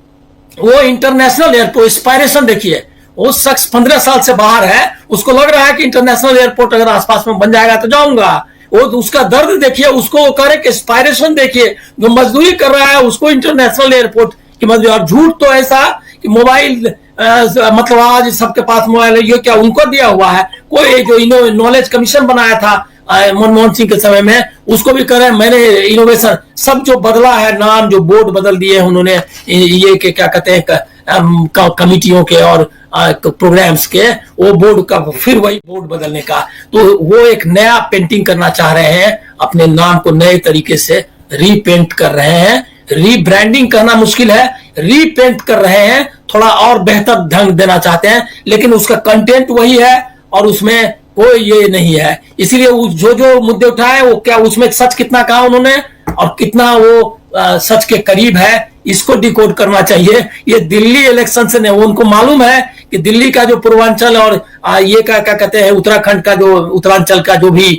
वो इंटरनेशनल एयरपोर्ट एस्पायरेशन, देखिए वो शख्स 15 साल से बाहर है, उसको लग रहा है कि इंटरनेशनल एयरपोर्ट अगर आसपास में बन जाएगा तो जाऊंगा, वो उसका दर्द देखिए, उसको कह रहे कि एस्पायरेशन देखिए, जो मजदूरी कर रहा है उसको इंटरनेशनल एयरपोर्ट की मजदूरी। और झूठ तो ऐसा कि मोबाइल मतलब आज सबके पास मोबाइल है, ये क्या उनको दिया हुआ है? कोई जो नॉलेज कमीशन बनाया था मनमोहन सिंह के समय में, उसको भी कह रहे हैं मैंने इनोवेशन, सब जो बदला है नाम, जो बोर्ड बदल दिए हैं उन्होंने, ये के क्या कहते हैं कमिटियों के और प्रोग्राम्स के, वो बोर्ड का फिर वही बोर्ड बदलने का, तो वो एक नया पेंटिंग करना चाह रहे हैं, अपने नाम को नए तरीके से रीपेंट कर रहे हैं। रीब्रांडिंग कहना मुश्किल है, रीपेंट कर रहे हैं, थोड़ा और बेहतर ढंग देना चाहते हैं, लेकिन उसका कंटेंट वही है और उसमें कोई ये नहीं है। इसीलिए जो मुद्दे उठाए वो क्या, उसमें सच कितना कहा उन्होंने और कितना वो सच के करीब है, इसको डिकोड करना चाहिए। ये दिल्ली इलेक्शन से नहीं, उनको मालूम है कि दिल्ली का जो पूर्वांचल और ये क्या कहते हैं उत्तराखंड का जो उत्तरांचल का जो भी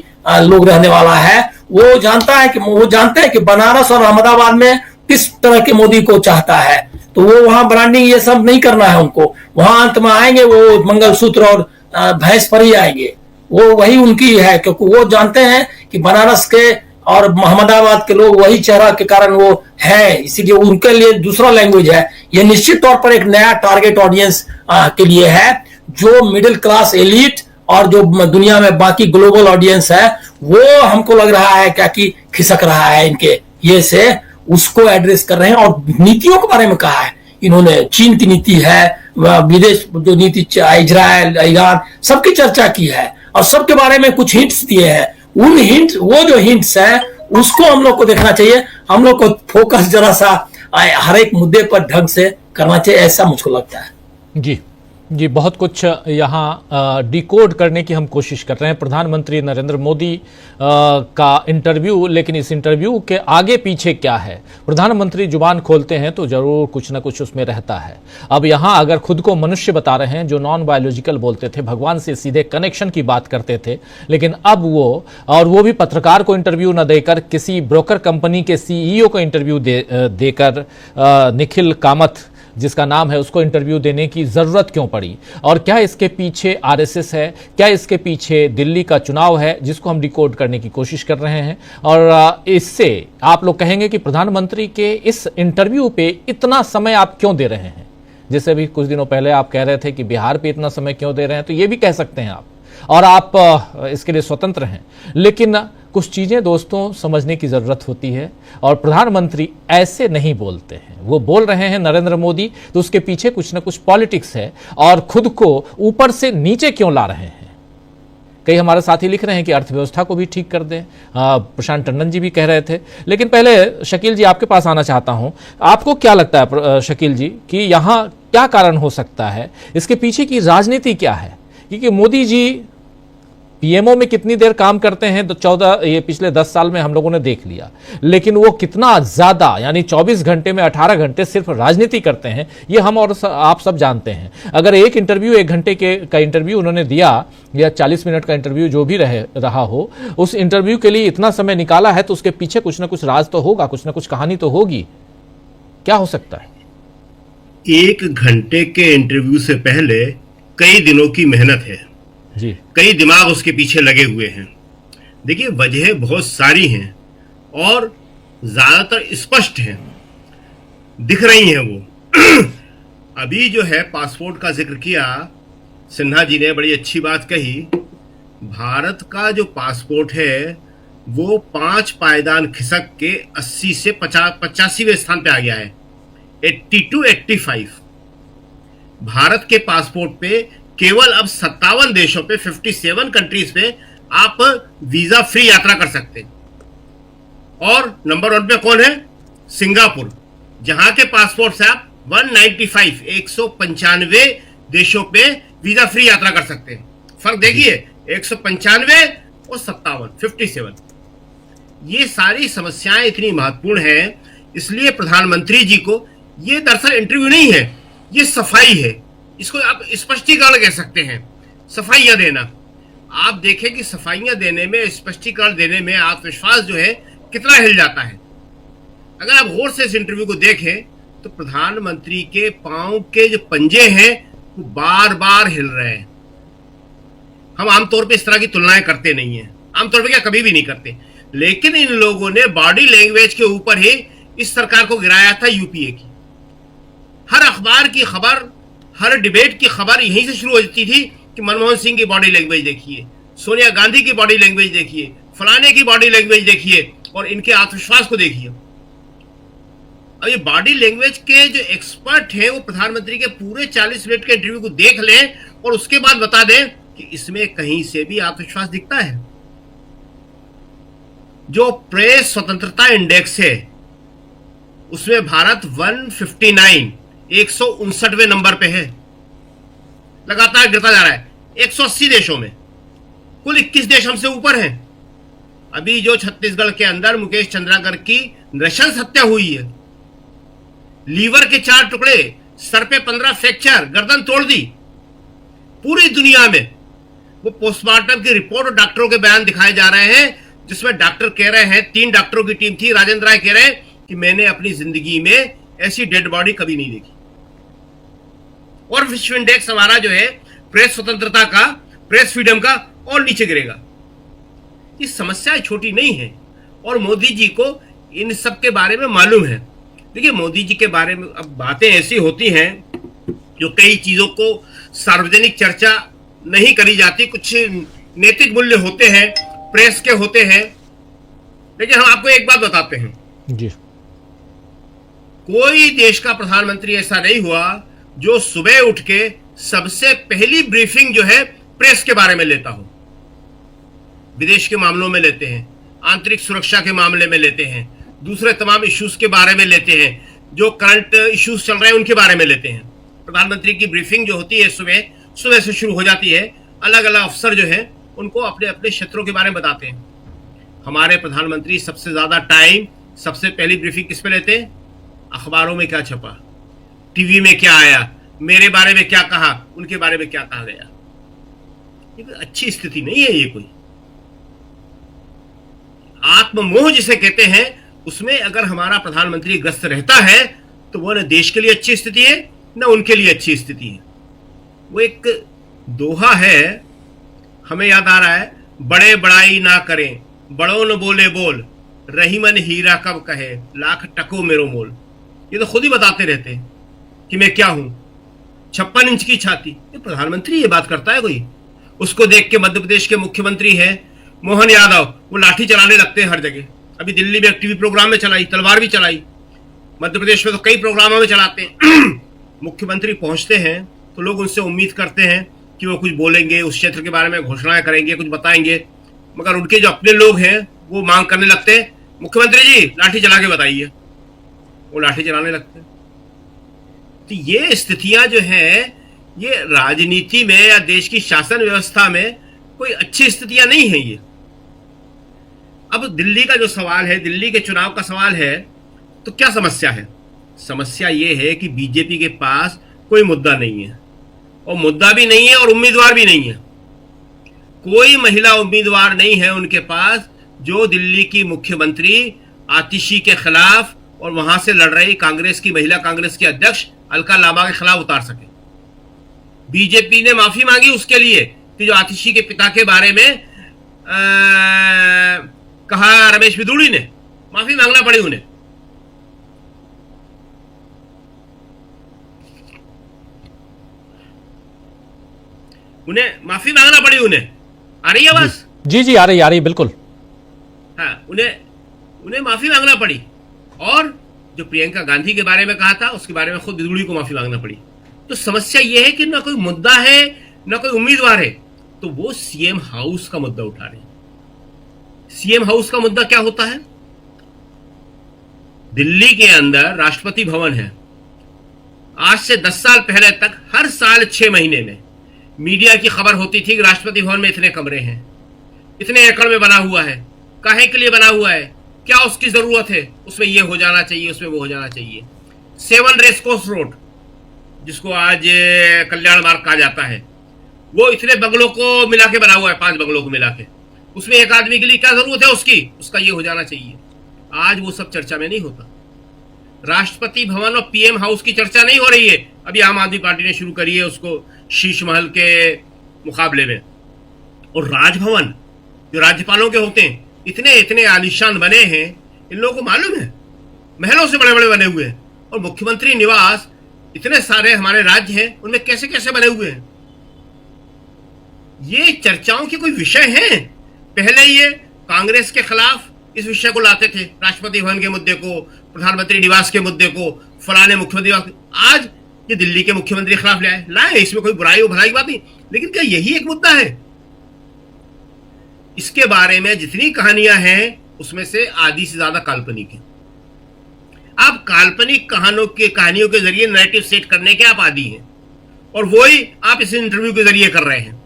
लोग रहने वाला है, वो जानते हैं कि बनारस और अहमदाबाद में किस तरह के मोदी को चाहता है, तो वो वहां ब्रांडिंग ये सब नहीं करना है उनको। वहां अंत में आएंगे वो मंगलसूत्र और भैंस पर ही आएंगे, वो वही उनकी है, क्योंकि वो जानते हैं कि बनारस के और अहमदाबाद के लोग वही चेहरा के कारण वो है, इसीलिए उनके लिए दूसरा लैंग्वेज है। ये निश्चित तौर पर एक नया टारगेट ऑडियंस के लिए है, जो मिडिल क्लास एलिट और जो दुनिया में बाकी ग्लोबल ऑडियंस है, वो हमको लग रहा है क्या कि खिसक रहा है इनके ये से, उसको एड्रेस कर रहे हैं। और नीतियों के बारे में कहा है इन्होंने, चीन की नीति है, विदेश जो नीति, इजराइल, ईरान, सबकी चर्चा की है और सबके बारे में कुछ हिंट्स दिए हैं। उन हिंट्स, वो जो हिंट्स है उसको हम लोग को देखना चाहिए, हम लोग को फोकस जरा सा हर एक मुद्दे पर ढंग से करना चाहिए, ऐसा मुझको लगता है। जी, बहुत कुछ यहाँ डिकोड करने की हम कोशिश कर रहे हैं। प्रधानमंत्री नरेंद्र मोदी का इंटरव्यू, लेकिन इस इंटरव्यू के आगे पीछे क्या है? प्रधानमंत्री जुबान खोलते हैं तो जरूर कुछ ना कुछ उसमें रहता है। अब यहाँ अगर खुद को मनुष्य बता रहे हैं, जो नॉन बायोलॉजिकल बोलते थे, भगवान से सीधे कनेक्शन की बात करते थे, लेकिन अब वो भी पत्रकार को इंटरव्यू न देकर किसी ब्रोकर कंपनी के CEO को इंटरव्यू देकर निखिल कामत जिसका नाम है, उसको इंटरव्यू देने की जरूरत क्यों पड़ी? और क्या इसके पीछे RSS है? क्या इसके पीछे दिल्ली का चुनाव है, जिसको हम डिकोड करने की कोशिश कर रहे हैं? और इससे आप लोग कहेंगे कि प्रधानमंत्री के इस इंटरव्यू पे इतना समय आप क्यों दे रहे हैं? जैसे अभी कुछ दिनों पहले आप कह रहे थे कि बिहार पे इतना समय क्यों दे रहे हैं, तो ये भी कह सकते हैं आप, और आप इसके लिए स्वतंत्र हैं। लेकिन कुछ चीज़ें दोस्तों समझने की ज़रूरत होती है, और प्रधानमंत्री ऐसे नहीं बोलते हैं। वो बोल रहे हैं नरेंद्र मोदी, तो उसके पीछे कुछ ना कुछ पॉलिटिक्स है, और खुद को ऊपर से नीचे क्यों ला रहे हैं? कई हमारे साथी लिख रहे हैं कि अर्थव्यवस्था को भी ठीक कर दें, प्रशांत टंडन जी भी कह रहे थे। लेकिन पहले शकील जी आपके पास आना चाहता हूं, आपको क्या लगता है शकील जी कि यहाँ क्या कारण हो सकता है? इसके पीछे की राजनीति क्या है? क्योंकि मोदी जी पीएमओ में कितनी देर काम करते हैं, तो ये पिछले 10 साल में हम लोगों ने देख लिया, लेकिन वो कितना ज्यादा, यानी 24 घंटे में 18 घंटे सिर्फ राजनीति करते हैं, ये हम और आप सब जानते हैं। अगर एक इंटरव्यू 1 घंटे का इंटरव्यू उन्होंने दिया, या 40 मिनट का इंटरव्यू जो भी रहा हो, उस इंटरव्यू के लिए इतना समय निकाला है, तो उसके पीछे कुछ ना कुछ राज तो होगा, कुछ ना कुछ कहानी तो होगी। क्या हो सकता है? 1 घंटे के इंटरव्यू से पहले कई दिनों की मेहनत है जी, कई दिमाग उसके पीछे लगे हुए हैं। देखिए, वजह बहुत सारी हैं और ज्यादातर स्पष्ट हैं, दिख रही हैं वो। अभी जो है पासपोर्ट का जिक्र किया, सिन्हा जी ने बड़ी अच्छी बात कही। भारत का जो पासपोर्ट है वो 5 पायदान खिसक के 80 से 85वें स्थान पे आ गया है, 80 to 85। भारत के पासपोर्ट पे केवल अब 57 देशों पे 57 कंट्रीज पे आप वीजा फ्री यात्रा कर सकते हैं। और नंबर 1 पे कौन है? सिंगापुर, जहां के पासपोर्ट से आप 195 देशों पे वीजा फ्री यात्रा कर सकते हैं। फर्क देखिए, 195 और 57। ये सारी समस्याएं इतनी महत्वपूर्ण हैं, इसलिए प्रधानमंत्री जी को ये दरअसल इंटरव्यू नहीं है, ये सफाई है। इसको आप स्पष्टीकरण कह सकते हैं, सफाइयां देना। आप देखें कि सफाइयां देने में, स्पष्टीकरण देने में आत्मविश्वास जो है कितना हिल जाता है। अगर आप गौर से इस इंटरव्यू को देखें तो प्रधानमंत्री के पांव के जो पंजे हैं वो बार बार हिल रहे हैं। हम आमतौर पे इस तरह की तुलनाएं करते नहीं हैं, आमतौर पे क्या कभी भी नहीं करते, लेकिन इन लोगों ने बॉडी लैंग्वेज के ऊपर ही इस सरकार को गिराया था यूपीए की। हर अखबार की खबर, हर डिबेट की खबर यहीं से शुरू हो जाती थी कि मनमोहन सिंह की बॉडी लैंग्वेज देखिए, सोनिया गांधी की बॉडी लैंग्वेज देखिए, फलाने की बॉडी लैंग्वेज देखिए और इनके आत्मविश्वास को देखिए। अब ये बॉडी लैंग्वेज के जो एक्सपर्ट हैं वो प्रधानमंत्री के पूरे 40 मिनट के इंटरव्यू को देख लें और उसके बाद बता दें कि इसमें कहीं से भी आत्मविश्वास दिखता है। जो प्रेस स्वतंत्रता इंडेक्स है उसमें भारत 159वें नंबर पे है, लगातार गिरता जा रहा है। 180 देशों में कुल 21 देश हमसे ऊपर हैं। अभी जो छत्तीसगढ़ के अंदर मुकेश चंद्राकर की नृशंस हत्या हुई है, लीवर के 4 टुकड़े, सर पे 15 फ्रैक्चर, गर्दन तोड़ दी, पूरी दुनिया में वो पोस्टमार्टम की रिपोर्ट और डॉक्टरों के बयान दिखाए जा रहे हैं, जिसमें डॉक्टर कह रहे हैं, 3 डॉक्टरों की टीम थी, राजेंद्र राय कह रहे हैं कि मैंने अपनी जिंदगी में ऐसी डेड बॉडी कभी नहीं देखी। और विश्व इंडेक्स हमारा जो है प्रेस स्वतंत्रता का, प्रेस फ्रीडम का, और नीचे गिरेगा। ये समस्या छोटी नहीं है और मोदी जी को इन सब के बारे में मालूम है। देखिए, मोदी जी के बारे में अब बातें ऐसी होती हैं जो कई चीजों को सार्वजनिक चर्चा नहीं करी जाती, कुछ नैतिक मूल्य होते हैं, प्रेस के होते हैं। लेकिन हम आपको एक बात बताते हैं जी, कोई देश का प्रधानमंत्री ऐसा नहीं हुआ जो सुबह उठ के सबसे पहली ब्रीफिंग जो है प्रेस के बारे में लेता हो। विदेश के मामलों में लेते हैं, आंतरिक सुरक्षा के मामले में लेते हैं, दूसरे तमाम इश्यूज के बारे में लेते हैं, जो करंट इश्यूज चल रहे हैं उनके बारे में लेते हैं। प्रधानमंत्री की ब्रीफिंग जो होती है सुबह से शुरू हो जाती है। अलग अलग अफसर जो हैं उनको अपने अपने क्षेत्रों के बारे में बताते हैं। हमारे प्रधानमंत्री सबसे ज्यादा टाइम, सबसे पहली ब्रीफिंग किस पे लेते हैं? अखबारों में क्या छपा, टीवी में क्या आया, मेरे बारे में क्या कहा, उनके बारे में क्या कहा गया। ये कोई अच्छी स्थिति नहीं है। ये कोई आत्ममोह जिसे कहते हैं, उसमें अगर हमारा प्रधानमंत्री ग्रस्त रहता है तो वो न देश के लिए अच्छी स्थिति है न उनके लिए अच्छी स्थिति है। वो एक दोहा है, हमें याद आ रहा है, बड़े बड़ाई ना करें, बड़ों न बोले बोल, रहीमन हीरा कब कहे, लाख टको मेरो मोल। ये तो खुद ही बताते रहते हैं कि मैं क्या हूं, 56 इंच की छाती। ये प्रधानमंत्री ये बात करता है कोई? उसको देख के मध्य प्रदेश के मुख्यमंत्री हैं मोहन यादव, वो लाठी चलाने लगते हैं हर जगह। अभी दिल्ली में एक टीवी प्रोग्राम में चलाई, तलवार भी चलाई। मध्य प्रदेश में तो कई प्रोग्रामों में चलाते हैं। मुख्यमंत्री पहुंचते हैं तो लोग उनसे उम्मीद करते हैं कि वो कुछ बोलेंगे, उस क्षेत्र के बारे में घोषणाएं करेंगे, कुछ बताएंगे, मगर उनके जो अपने लोग हैं वो मांग करने लगते हैं, मुख्यमंत्री जी लाठी चला के बताइए। वो लाठी चलाने लगते हैं। तो ये स्थितियां जो हैं, ये राजनीति में या देश की शासन व्यवस्था में कोई अच्छी स्थितियां नहीं है। ये अब दिल्ली का जो सवाल है, दिल्ली के चुनाव का सवाल है, तो क्या समस्या है? समस्या ये है कि बीजेपी के पास कोई मुद्दा नहीं है, और मुद्दा भी नहीं है और उम्मीदवार भी नहीं है। कोई महिला उम्मीदवार नहीं है उनके पास जो दिल्ली की मुख्यमंत्री आतिशी के खिलाफ और वहां से लड़ रही कांग्रेस की, महिला कांग्रेस की अध्यक्ष अलका लांबा के खिलाफ उतार सके। बीजेपी ने माफी मांगी उसके लिए कि जो आतिशी के पिता के बारे में कहा रमेश बिदुड़ी ने, माफी मांगना पड़ी उन्हें। माफी मांगना पड़ी उन्हें। आ रही है बस? जी जी, आ रही बिल्कुल। हाँ, उन्हें माफी मांगना पड़ी। और जो प्रियंका गांधी के बारे में कहा था उसके बारे में खुद बिदुड़ी को माफी मांगना पड़ी। तो समस्या यह है कि ना कोई मुद्दा है ना कोई उम्मीदवार है, तो वो सीएम हाउस का मुद्दा उठा रहे हैं। सीएम हाउस का मुद्दा क्या होता है? दिल्ली के अंदर राष्ट्रपति भवन है। आज से 10 साल पहले तक हर साल 6 महीने में मीडिया की खबर होती थी कि राष्ट्रपति भवन में इतने कमरे हैं, इतने एकड़ में बना हुआ है, काहे के लिए बना हुआ है, क्या उसकी जरूरत है, उसमें ये हो जाना चाहिए, उसमें वो हो जाना चाहिए। 7 रेसकोर्स रोड, जिसको आज कल्याण मार्ग कहा जाता है, वो इतने बंगलों को मिला के बना हुआ है, 5 बंगलों को मिला के, उसमें एक आदमी के लिए क्या जरूरत है उसकी, उसका ये हो जाना चाहिए। आज वो सब चर्चा में नहीं होता। राष्ट्रपति भवन और पीएम हाउस की चर्चा नहीं हो रही है। अभी आम आदमी पार्टी ने शुरू करी है उसको शीश महल के मुकाबले में। और राजभवन जो राज्यपालों के होते हैं, इतने इतने आलीशान बने हैं, इन लोगों को मालूम है, महलों से बड़े बड़े बने हुए हैं। और मुख्यमंत्री निवास इतने सारे हमारे राज्य हैं, उनमें कैसे कैसे बने हुए हैं। ये चर्चाओं के कोई विषय हैं? पहले ये कांग्रेस के खिलाफ इस विषय को लाते थे, राष्ट्रपति भवन के मुद्दे को, प्रधानमंत्री निवास के मुद्दे को, फलाने मुख्यमंत्री। आज ये दिल्ली के मुख्यमंत्री के खिलाफ लाए, इसमें कोई बुराई और भलाई की बात नहीं। लेकिन क्या यही एक मुद्दा है? इसके बारे में जितनी कहानियां हैं, उसमें से आधी से ज्यादा काल्पनिक है। आप काल्पनिक कहानियों के जरिए नैरेटिव सेट करने के आप आदी हैं, और वही आप इस इंटरव्यू के जरिए कर रहे हैं।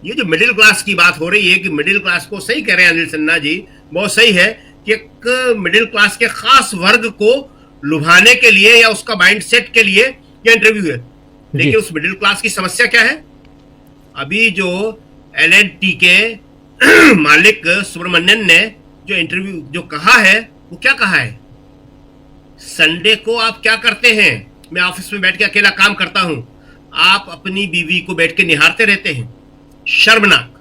ये जो मिडिल क्लास की बात हो रही है कि मिडिल क्लास को, सही कह रहे हैं अनिल सिन्हा जी, बहुत सही है कि एक मिडिल क्लास के खास वर्ग को लुभाने के लिए या उसका माइंड सेट के लिए यह इंटरव्यू है। लेकिन उस मिडिल क्लास की समस्या क्या है? अभी जो L&T के मालिक सुब्रमण्यन ने जो इंटरव्यू जो कहा है, वो क्या कहा है? संडे को आप क्या करते हैं? मैं ऑफिस में बैठ के अकेला काम करता हूं, आप अपनी बीवी को बैठ के निहारते रहते हैं। शर्मनाक।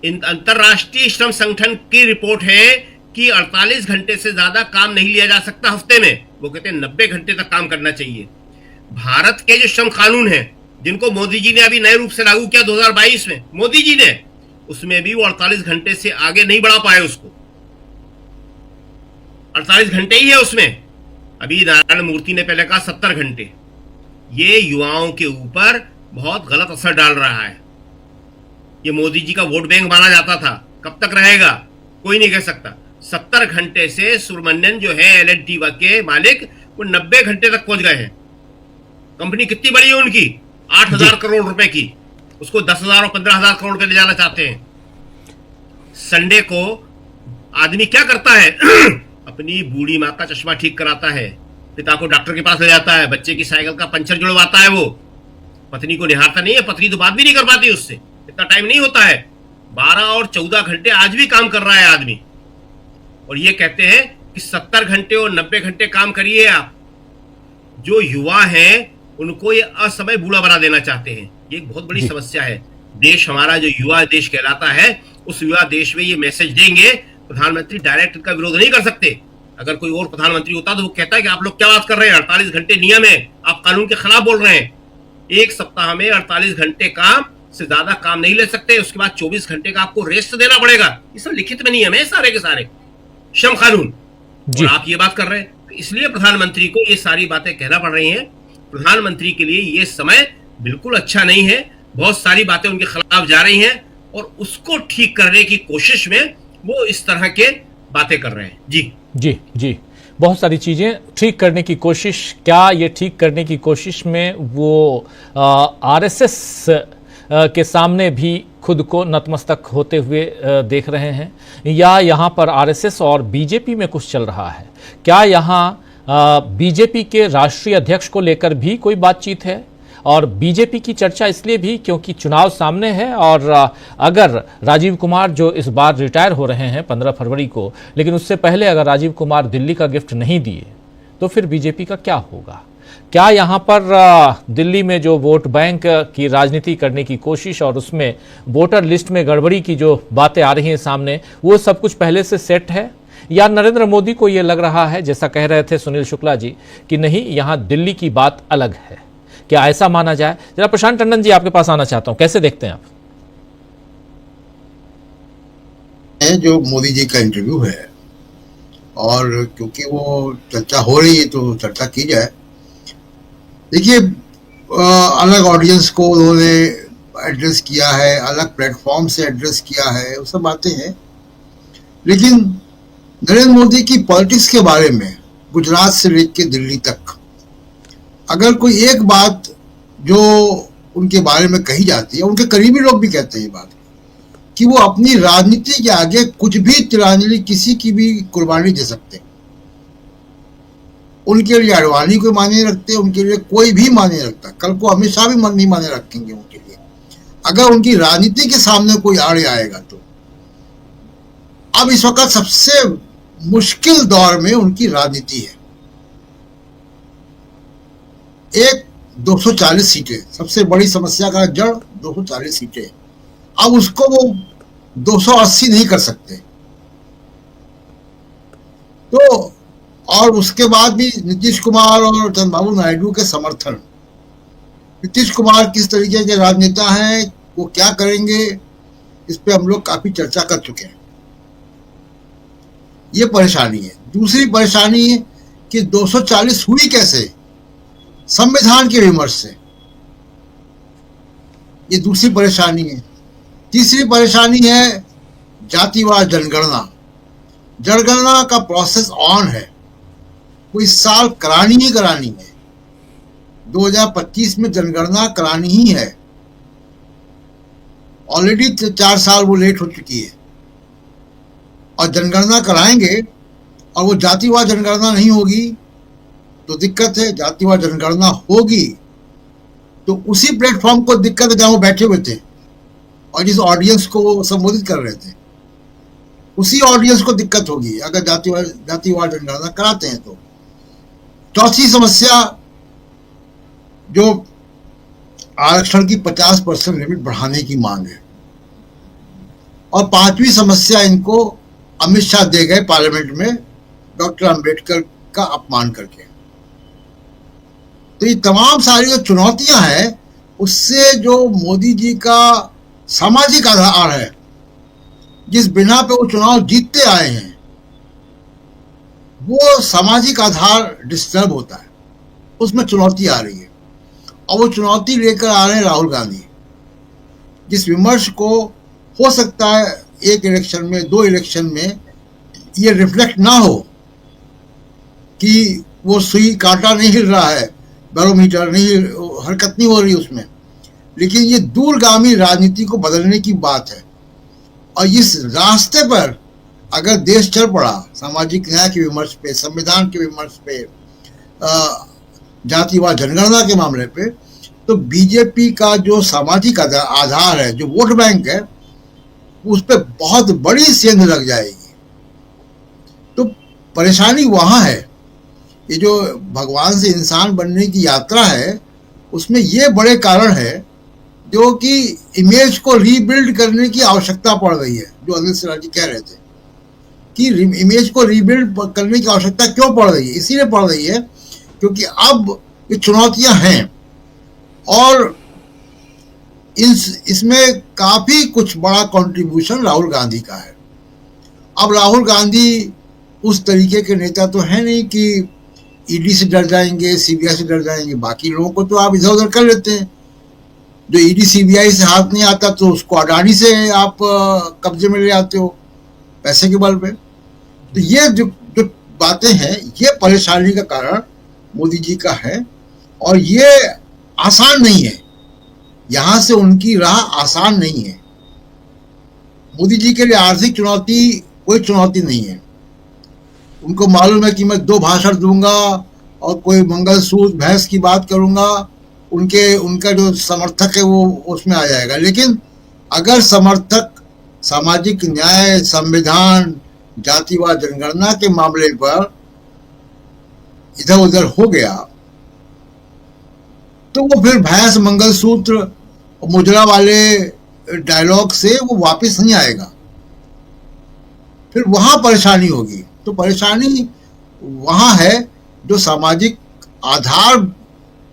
अंतरराष्ट्रीय श्रम संगठन की रिपोर्ट है कि 48 घंटे से ज्यादा काम नहीं लिया जा सकता हफ्ते में। वो कहते हैं 90 घंटे तक काम करना चाहिए। भारत के जो श्रम कानून है, जिनको मोदी जी ने अभी नए रूप से लागू किया 2022 में, मोदी जी ने, उसमें भी वो 48 घंटे से आगे नहीं बढ़ा पाए उसको। 48 घंटे ही है उसमें। अभी नारायण मूर्ति ने पहले कहा 70 घंटे। ये युवाओं के ऊपर बहुत गलत असर डाल रहा है। ये मोदी जी का वोट बैंक माना जाता था, कब तक रहेगा कोई नहीं कह सकता। 70 घंटे से सुब्रमण्यन जो है L&T के मालिक, वो 90 घंटे तक पहुंच गए हैं। कंपनी कितनी बड़ी है उनकी? 8,000 करोड़ रुपए की, उसको 10,000 और 15,000 करोड़ पे ले जाना चाहते हैं। संडे को आदमी क्या करता है? अपनी बूढ़ी माँ का चश्मा ठीक कराता है, पिता को डॉक्टर के पास ले जाता है, बच्चे की साइकिल का पंचर जुड़वाता है, वो पत्नी को निहारता नहीं है। पत्नी तो बात भी नहीं कर पाती उससे, इतना टाइम नहीं होता है। 12 और 14 घंटे आज भी काम कर रहा है आदमी, और ये कहते हैं कि 70 घंटे और 90 घंटे काम करिए आप। जो युवा हैं उनको ये असमय बूढ़ा बना देना चाहते हैं। ये एक बहुत बड़ी समस्या है। देश हमारा जो युवा देश कहलाता है, उस युवा देश में ये मैसेज देंगे। प्रधानमंत्री डायरेक्ट इनका विरोध नहीं कर सकते। अगर कोई और प्रधानमंत्री होता तो वो कहता है कि आप लोग क्या बात कर रहे हैं, 48 घंटे नियम है, आप कानून के खिलाफ बोल रहे हैं। एक सप्ताह में 48 घंटे काम से ज्यादा काम नहीं ले सकते। उसके बाद 24 घंटे का आपको रेस्ट देना पड़ेगा। ये सब लिखित में नियम है सारे के सारे, श्रम कानून। और आप ये बात कर रहे हैं, इसलिए प्रधानमंत्री को ये सारी बातें कहना पड़ रही हैं। प्रधानमंत्री के लिए ये समय बिल्कुल अच्छा नहीं है। बहुत सारी बातें उनके खिलाफ जा रही हैं, और उसको ठीक करने की कोशिश में वो इस तरह के बातें कर रहे हैं। जी जी जी, बहुत सारी चीज़ें ठीक करने की कोशिश। क्या ये ठीक करने की कोशिश में वो आरएसएस के सामने भी खुद को नतमस्तक होते हुए देख रहे हैं, या यहाँ पर आरएसएस और बीजेपी में कुछ चल रहा है? क्या यहाँ बीजेपी के राष्ट्रीय अध्यक्ष को लेकर भी कोई बातचीत है? और बीजेपी की चर्चा इसलिए भी क्योंकि चुनाव सामने है, और अगर राजीव कुमार जो इस बार रिटायर हो रहे हैं 15 फरवरी को, लेकिन उससे पहले अगर राजीव कुमार दिल्ली का गिफ्ट नहीं दिए तो फिर बीजेपी का क्या होगा? क्या यहाँ पर दिल्ली में जो वोट बैंक की राजनीति करने की कोशिश और उसमें वोटर लिस्ट में गड़बड़ी की जो बातें आ रही हैं सामने, वो सब कुछ पहले से सेट है? या नरेंद्र मोदी को ये लग रहा है, जैसा कह रहे थे सुनील शुक्ला जी, कि नहीं, यहाँ दिल्ली की बात अलग है? क्या ऐसा माना जाए? जरा प्रशांत टंडन जी आपके पास आना चाहता हूं, कैसे देखते हैं आप? जो मोदी जी का इंटरव्यू है, और क्योंकि वो चर्चा हो रही है तो चर्चा की जाए। देखिए, अलग ऑडियंस को उन्होंने एड्रेस किया है, अलग प्लेटफॉर्म से एड्रेस किया है, वो सब बातें हैं। लेकिन नरेंद्र मोदी की पॉलिटिक्स के बारे में गुजरात से लेकर दिल्ली तक अगर कोई एक बात जो उनके बारे में कही जाती है, उनके करीबी लोग भी कहते हैं ये बात, कि वो अपनी राजनीति के आगे कुछ भी तिलांजलि, किसी की भी कुर्बानी दे सकते हैं। उनके लिए अडवाणी कोई मायने नहीं रखते, उनके लिए कोई भी मायने नहीं रखता, कल को अमित शाह भी नहीं मायने रखेंगे उनके लिए, अगर उनकी राजनीति के सामने कोई आड़े आएगा तो। अब इस वक्त सबसे मुश्किल दौर में उनकी राजनीति है। एक 240 सीटें, सबसे बड़ी समस्या का जड़ 240 सीटें, अब उसको वो 280 नहीं कर सकते। तो और उसके बाद भी नीतीश कुमार और चंद्रबाबू नायडू के समर्थन, नीतीश कुमार किस तरीके के राजनेता हैं, वो क्या करेंगे, इस पे हम लोग काफी चर्चा कर चुके हैं। ये परेशानी है। दूसरी परेशानी है कि 240 हुई कैसे, संविधान के विमर्श से, ये दूसरी परेशानी है। तीसरी परेशानी है जातिवाद जनगणना। जनगणना का प्रोसेस ऑन है, कोई साल करानी ही करानी है। 2025 में जनगणना करानी ही है, ऑलरेडी 4 साल वो लेट हो चुकी है। और जनगणना कराएंगे और वो जातिवाद जनगणना नहीं होगी तो दिक्कत है, जातिवाद जनगणना होगी तो उसी प्लेटफॉर्म को दिक्कत है जहां वो बैठे हुए थे और जिस ऑडियंस को वो संबोधित कर रहे थे, उसी ऑडियंस को दिक्कत होगी अगर जातिवाद जनगणना कराते हैं तो। चौथी समस्या जो आरक्षण की 50% लिमिट बढ़ाने की मांग है, और पांचवी समस्या इनको अमित शाह दे गए पार्लियामेंट में डॉक्टर अंबेडकर का अपमान करके। तो ये तमाम सारी जो चुनौतियां हैं, उससे जो मोदी जी का सामाजिक आधार है, जिस बिना पे वो चुनाव जीतते आए हैं, वो सामाजिक आधार डिस्टर्ब होता है, उसमें चुनौती आ रही है। और वो चुनौती लेकर आ रहे हैं राहुल गांधी, जिस विमर्श को हो सकता है एक इलेक्शन में, 2 इलेक्शन में ये रिफ्लेक्ट ना हो कि वो सुई कांटा नहीं हिल रहा है, बैरोमीटर नहीं, हरकत नहीं हो रही उसमें, लेकिन ये दूरगामी राजनीति को बदलने की बात है। और इस रास्ते पर अगर देश चल पड़ा सामाजिक न्याय के विमर्श पे, संविधान के विमर्श पे, जातिवाद जनगणना के मामले पे, तो बीजेपी का जो सामाजिक आधार है, जो वोट बैंक है, उस पर बहुत बड़ी सेंध लग जाएगी। तो परेशानी वहां है। ये जो भगवान से इंसान बनने की यात्रा है, उसमें ये बड़े कारण है जो कि इमेज को रीबिल्ड करने की आवश्यकता पड़ रही है। जो अनिल सिन्हा जी कह रहे थे कि इमेज को रीबिल्ड करने की आवश्यकता क्यों पड़ रही है, इसीलिए पड़ रही है क्योंकि अब ये चुनौतियां हैं और इसमें काफी कुछ बड़ा कंट्रीब्यूशन राहुल गांधी का है। अब राहुल गांधी उस तरीके के नेता तो है नहीं कि ईडी से डर जाएंगे, सीबीआई से डर जाएंगे। बाकी लोगों को तो आप इधर उधर कर लेते हैं। जो ईडी सीबीआई से हाथ नहीं आता तो उसको अडानी से आप कब्जे में ले आते हो पैसे के बल पे। तो ये जो बातें हैं, ये परेशानी का कारण मोदी जी का है और ये आसान नहीं है। यहां से उनकी राह आसान नहीं है। मोदी जी के लिए आर्थिक चुनौती कोई चुनौती नहीं है। उनको मालूम है कि मैं 2 भाषण दूंगा और कोई मंगलसूत्र भैंस की बात करूंगा, उनका जो समर्थक है वो उसमें आ जाएगा। लेकिन अगर समर्थक सामाजिक न्याय, संविधान, जातिवाद जनगणना के मामले पर इधर उधर हो गया तो वो फिर भैंस, मंगलसूत्र, मुजरा वाले डायलॉग से वो वापस नहीं आएगा, फिर वहां परेशानी होगी। तो परेशानी वहां है जो सामाजिक आधार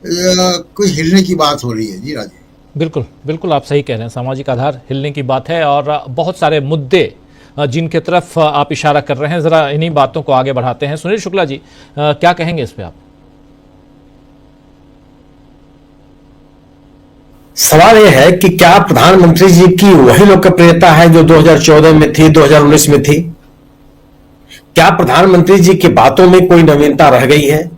को हिलने की बात हो रही है। जी राजीव, बिल्कुल बिल्कुल आप सही कह रहे हैं, सामाजिक आधार हिलने की बात है और बहुत सारे मुद्दे जिनके तरफ आप इशारा कर रहे हैं, जरा इन्हीं बातों को आगे बढ़ाते हैं। सुनील शुक्ला जी क्या कहेंगे इस पे आप? सवाल यह है कि क्या प्रधानमंत्री जी की वही लोकप्रियता है जो 2014 में थी, 2019 में थी? क्या प्रधानमंत्री जी की बातों में कोई नवीनता रह गई है?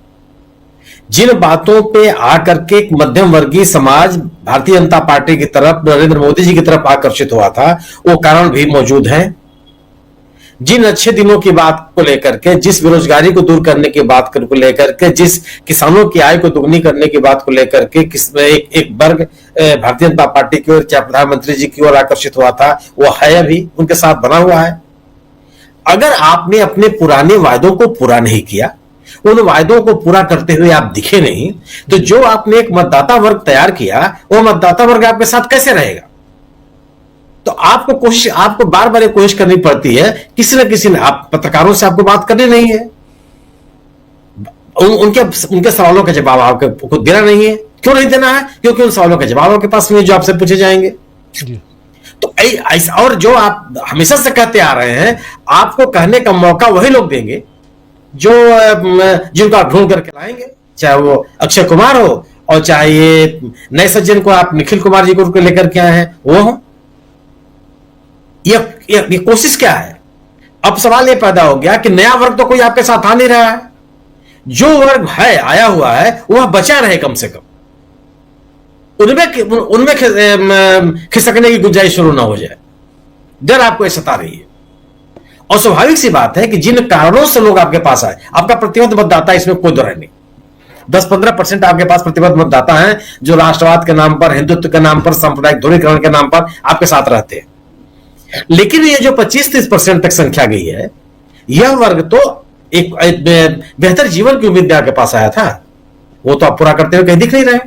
जिन बातों पे आकर के एक मध्यम वर्गीय समाज भारतीय जनता पार्टी की तरफ, नरेंद्र मोदी जी की तरफ आकर्षित हुआ था, वो कारण भी मौजूद हैं। जिन अच्छे दिनों की बात को लेकर के, जिस बेरोजगारी को दूर करने की बात को लेकर के, जिस किसानों की आय को दुगनी करने की बात को लेकर के एक वर्ग भारतीय जनता पार्टी की ओर, चाहे प्रधानमंत्री जी की ओर आकर्षित हुआ था, वो है अभी उनके साथ बना हुआ है। अगर आपने अपने पुराने वायदों को पूरा नहीं किया, उन वायदों को पूरा करते हुए आप दिखे नहीं, तो जो आपने एक मतदाता वर्ग तैयार किया, वो मतदाता वर्ग आपके साथ कैसे रहेगा? तो आपको बार बार कोशिश करनी पड़ती है, किसी न किसी ने, आप पत्रकारों से आपको बात करनी नहीं है, उनके सवालों का जवाब आपको देना नहीं है। क्यों नहीं देना है? क्योंकि उन सवालों के जवाब आपके पास नहीं जो आपसे पूछे जाएंगे। तो ऐसा, और जो आप हमेशा से कहते आ रहे हैं, आपको कहने का मौका वही लोग देंगे जिनको आप ढूंढ करके लाएंगे, चाहे वो अक्षय कुमार हो और चाहे ये नए सज्जन को आप निखिल कुमार जी को लेकर के आए हैं वो हो। ये कोशिश क्या है? अब सवाल ये पैदा हो गया कि नया वर्ग तो कोई आपके साथ आ नहीं रहा है, जो वर्ग है आया हुआ है वह बचा रहे, कम से कम उनमें खिसकने की गुंजाइश शुरू ना हो जाए, डर आपको सता रही है। और स्वाभाविक सी बात है कि जिन कारणों से लोग आपके पास आए, आपका प्रतिबद्ध मतदाता, इसमें कोई दो राय नहीं, 10-15% आपके पास प्रतिबद्ध मतदाता हैं जो राष्ट्रवाद के नाम पर, हिंदुत्व के नाम पर, सांप्रदायिक ध्रुवीकरण के नाम पर आपके साथ रहते हैं। लेकिन ये जो 25-30% तक संख्या गई है, यह वर्ग तो एक बेहतर जीवन की उम्मीद आपके पास आया था, वो तो आप पूरा करते हुए कहीं दिख नहीं रहे।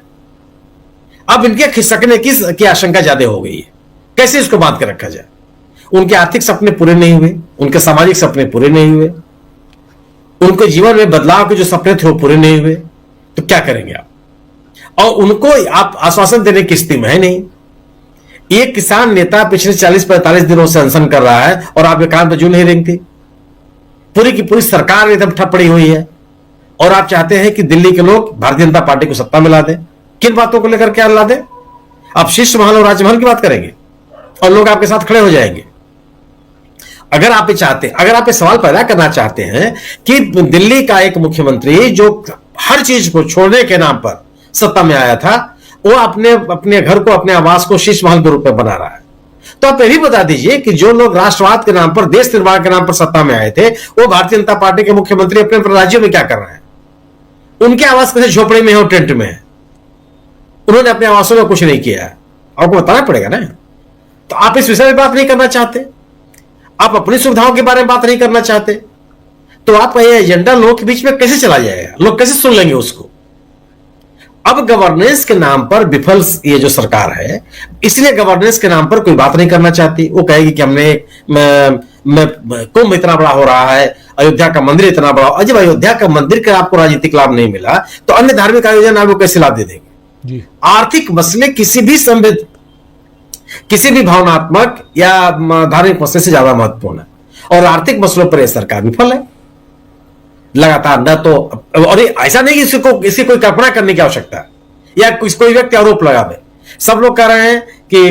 अब इनके खिसकने की आशंका ज्यादा हो गई है। कैसे इसको बांध के रखा जाए? उनके आर्थिक सपने पूरे नहीं हुए, उनके सामाजिक सपने पूरे नहीं हुए, उनके जीवन में बदलाव के जो सपने थे वो पूरे नहीं हुए, तो क्या करेंगे आप? और उनको आप आश्वासन देने की स्थिति में है नहीं। एक किसान नेता पिछले 40-45 दिनों से अनशन कर रहा है और आप ये कान पर जू नहीं रेंगती। पूरी की पूरी सरकार एकदम ठप पड़ी हुई है और आप चाहते हैं कि दिल्ली के लोग भारतीय जनता पार्टी को सत्ता में ला दें। किन बातों को लेकर क्या ला दें? आप शीर्ष महल और राजमहल की बात करेंगे और लोग आपके साथ खड़े हो जाएंगे। अगर आप ये सवाल पैदा करना चाहते हैं कि दिल्ली का एक मुख्यमंत्री जो हर चीज को छोड़ने के नाम पर सत्ता में आया था, वो अपने घर को, अपने आवास को शीर्ष महल के रूप में बना रहा है, तो आप ये भी बता दीजिए कि जो लोग राष्ट्रवाद के नाम पर, देश निर्माण के नाम पर सत्ता में आए थे, वो भारतीय जनता पार्टी के मुख्यमंत्री अपने राज्यों में क्या कर रहे हैं? उनके आवास कैसे झोपड़े में है और टेंट में है? उन्होंने अपने आवासों में कुछ नहीं किया है, आपको बताना पड़ेगा ना। तो आप इस विषय में बात नहीं करना चाहते, आप अपनी सुविधाओं के बारे में बात नहीं करना चाहते, तो आपका ये एजेंडा लोगों के बीच में कैसे चला जाएगा? लोग कैसे सुन लेंगे उसको? अब गवर्नेंस के नाम पर विफल ये जो सरकार है, इसलिए गवर्नेंस के नाम पर कोई बात नहीं करना चाहती। वो कहेगी कि हमने कुंभ इतना बड़ा हो रहा है, अयोध्या का मंदिर इतना बड़ा। और जब अयोध्या का मंदिर का आपको राजनीतिक लाभ नहीं मिला, तो अन्य धार्मिक आयोजन आपको कैसे लाभ दे देंगे? आर्थिक मसले किसी भी भावनात्मक या धार्मिक मसले से ज्यादा महत्वपूर्ण है, और आर्थिक मसलों पर यह सरकार विफल है लगातार। न तो, और ऐसा नहीं कि इसकी कोई कल्पना करने की आवश्यकता है या कोई व्यक्ति आरोप लगावे। सब लोग कह रहे हैं कि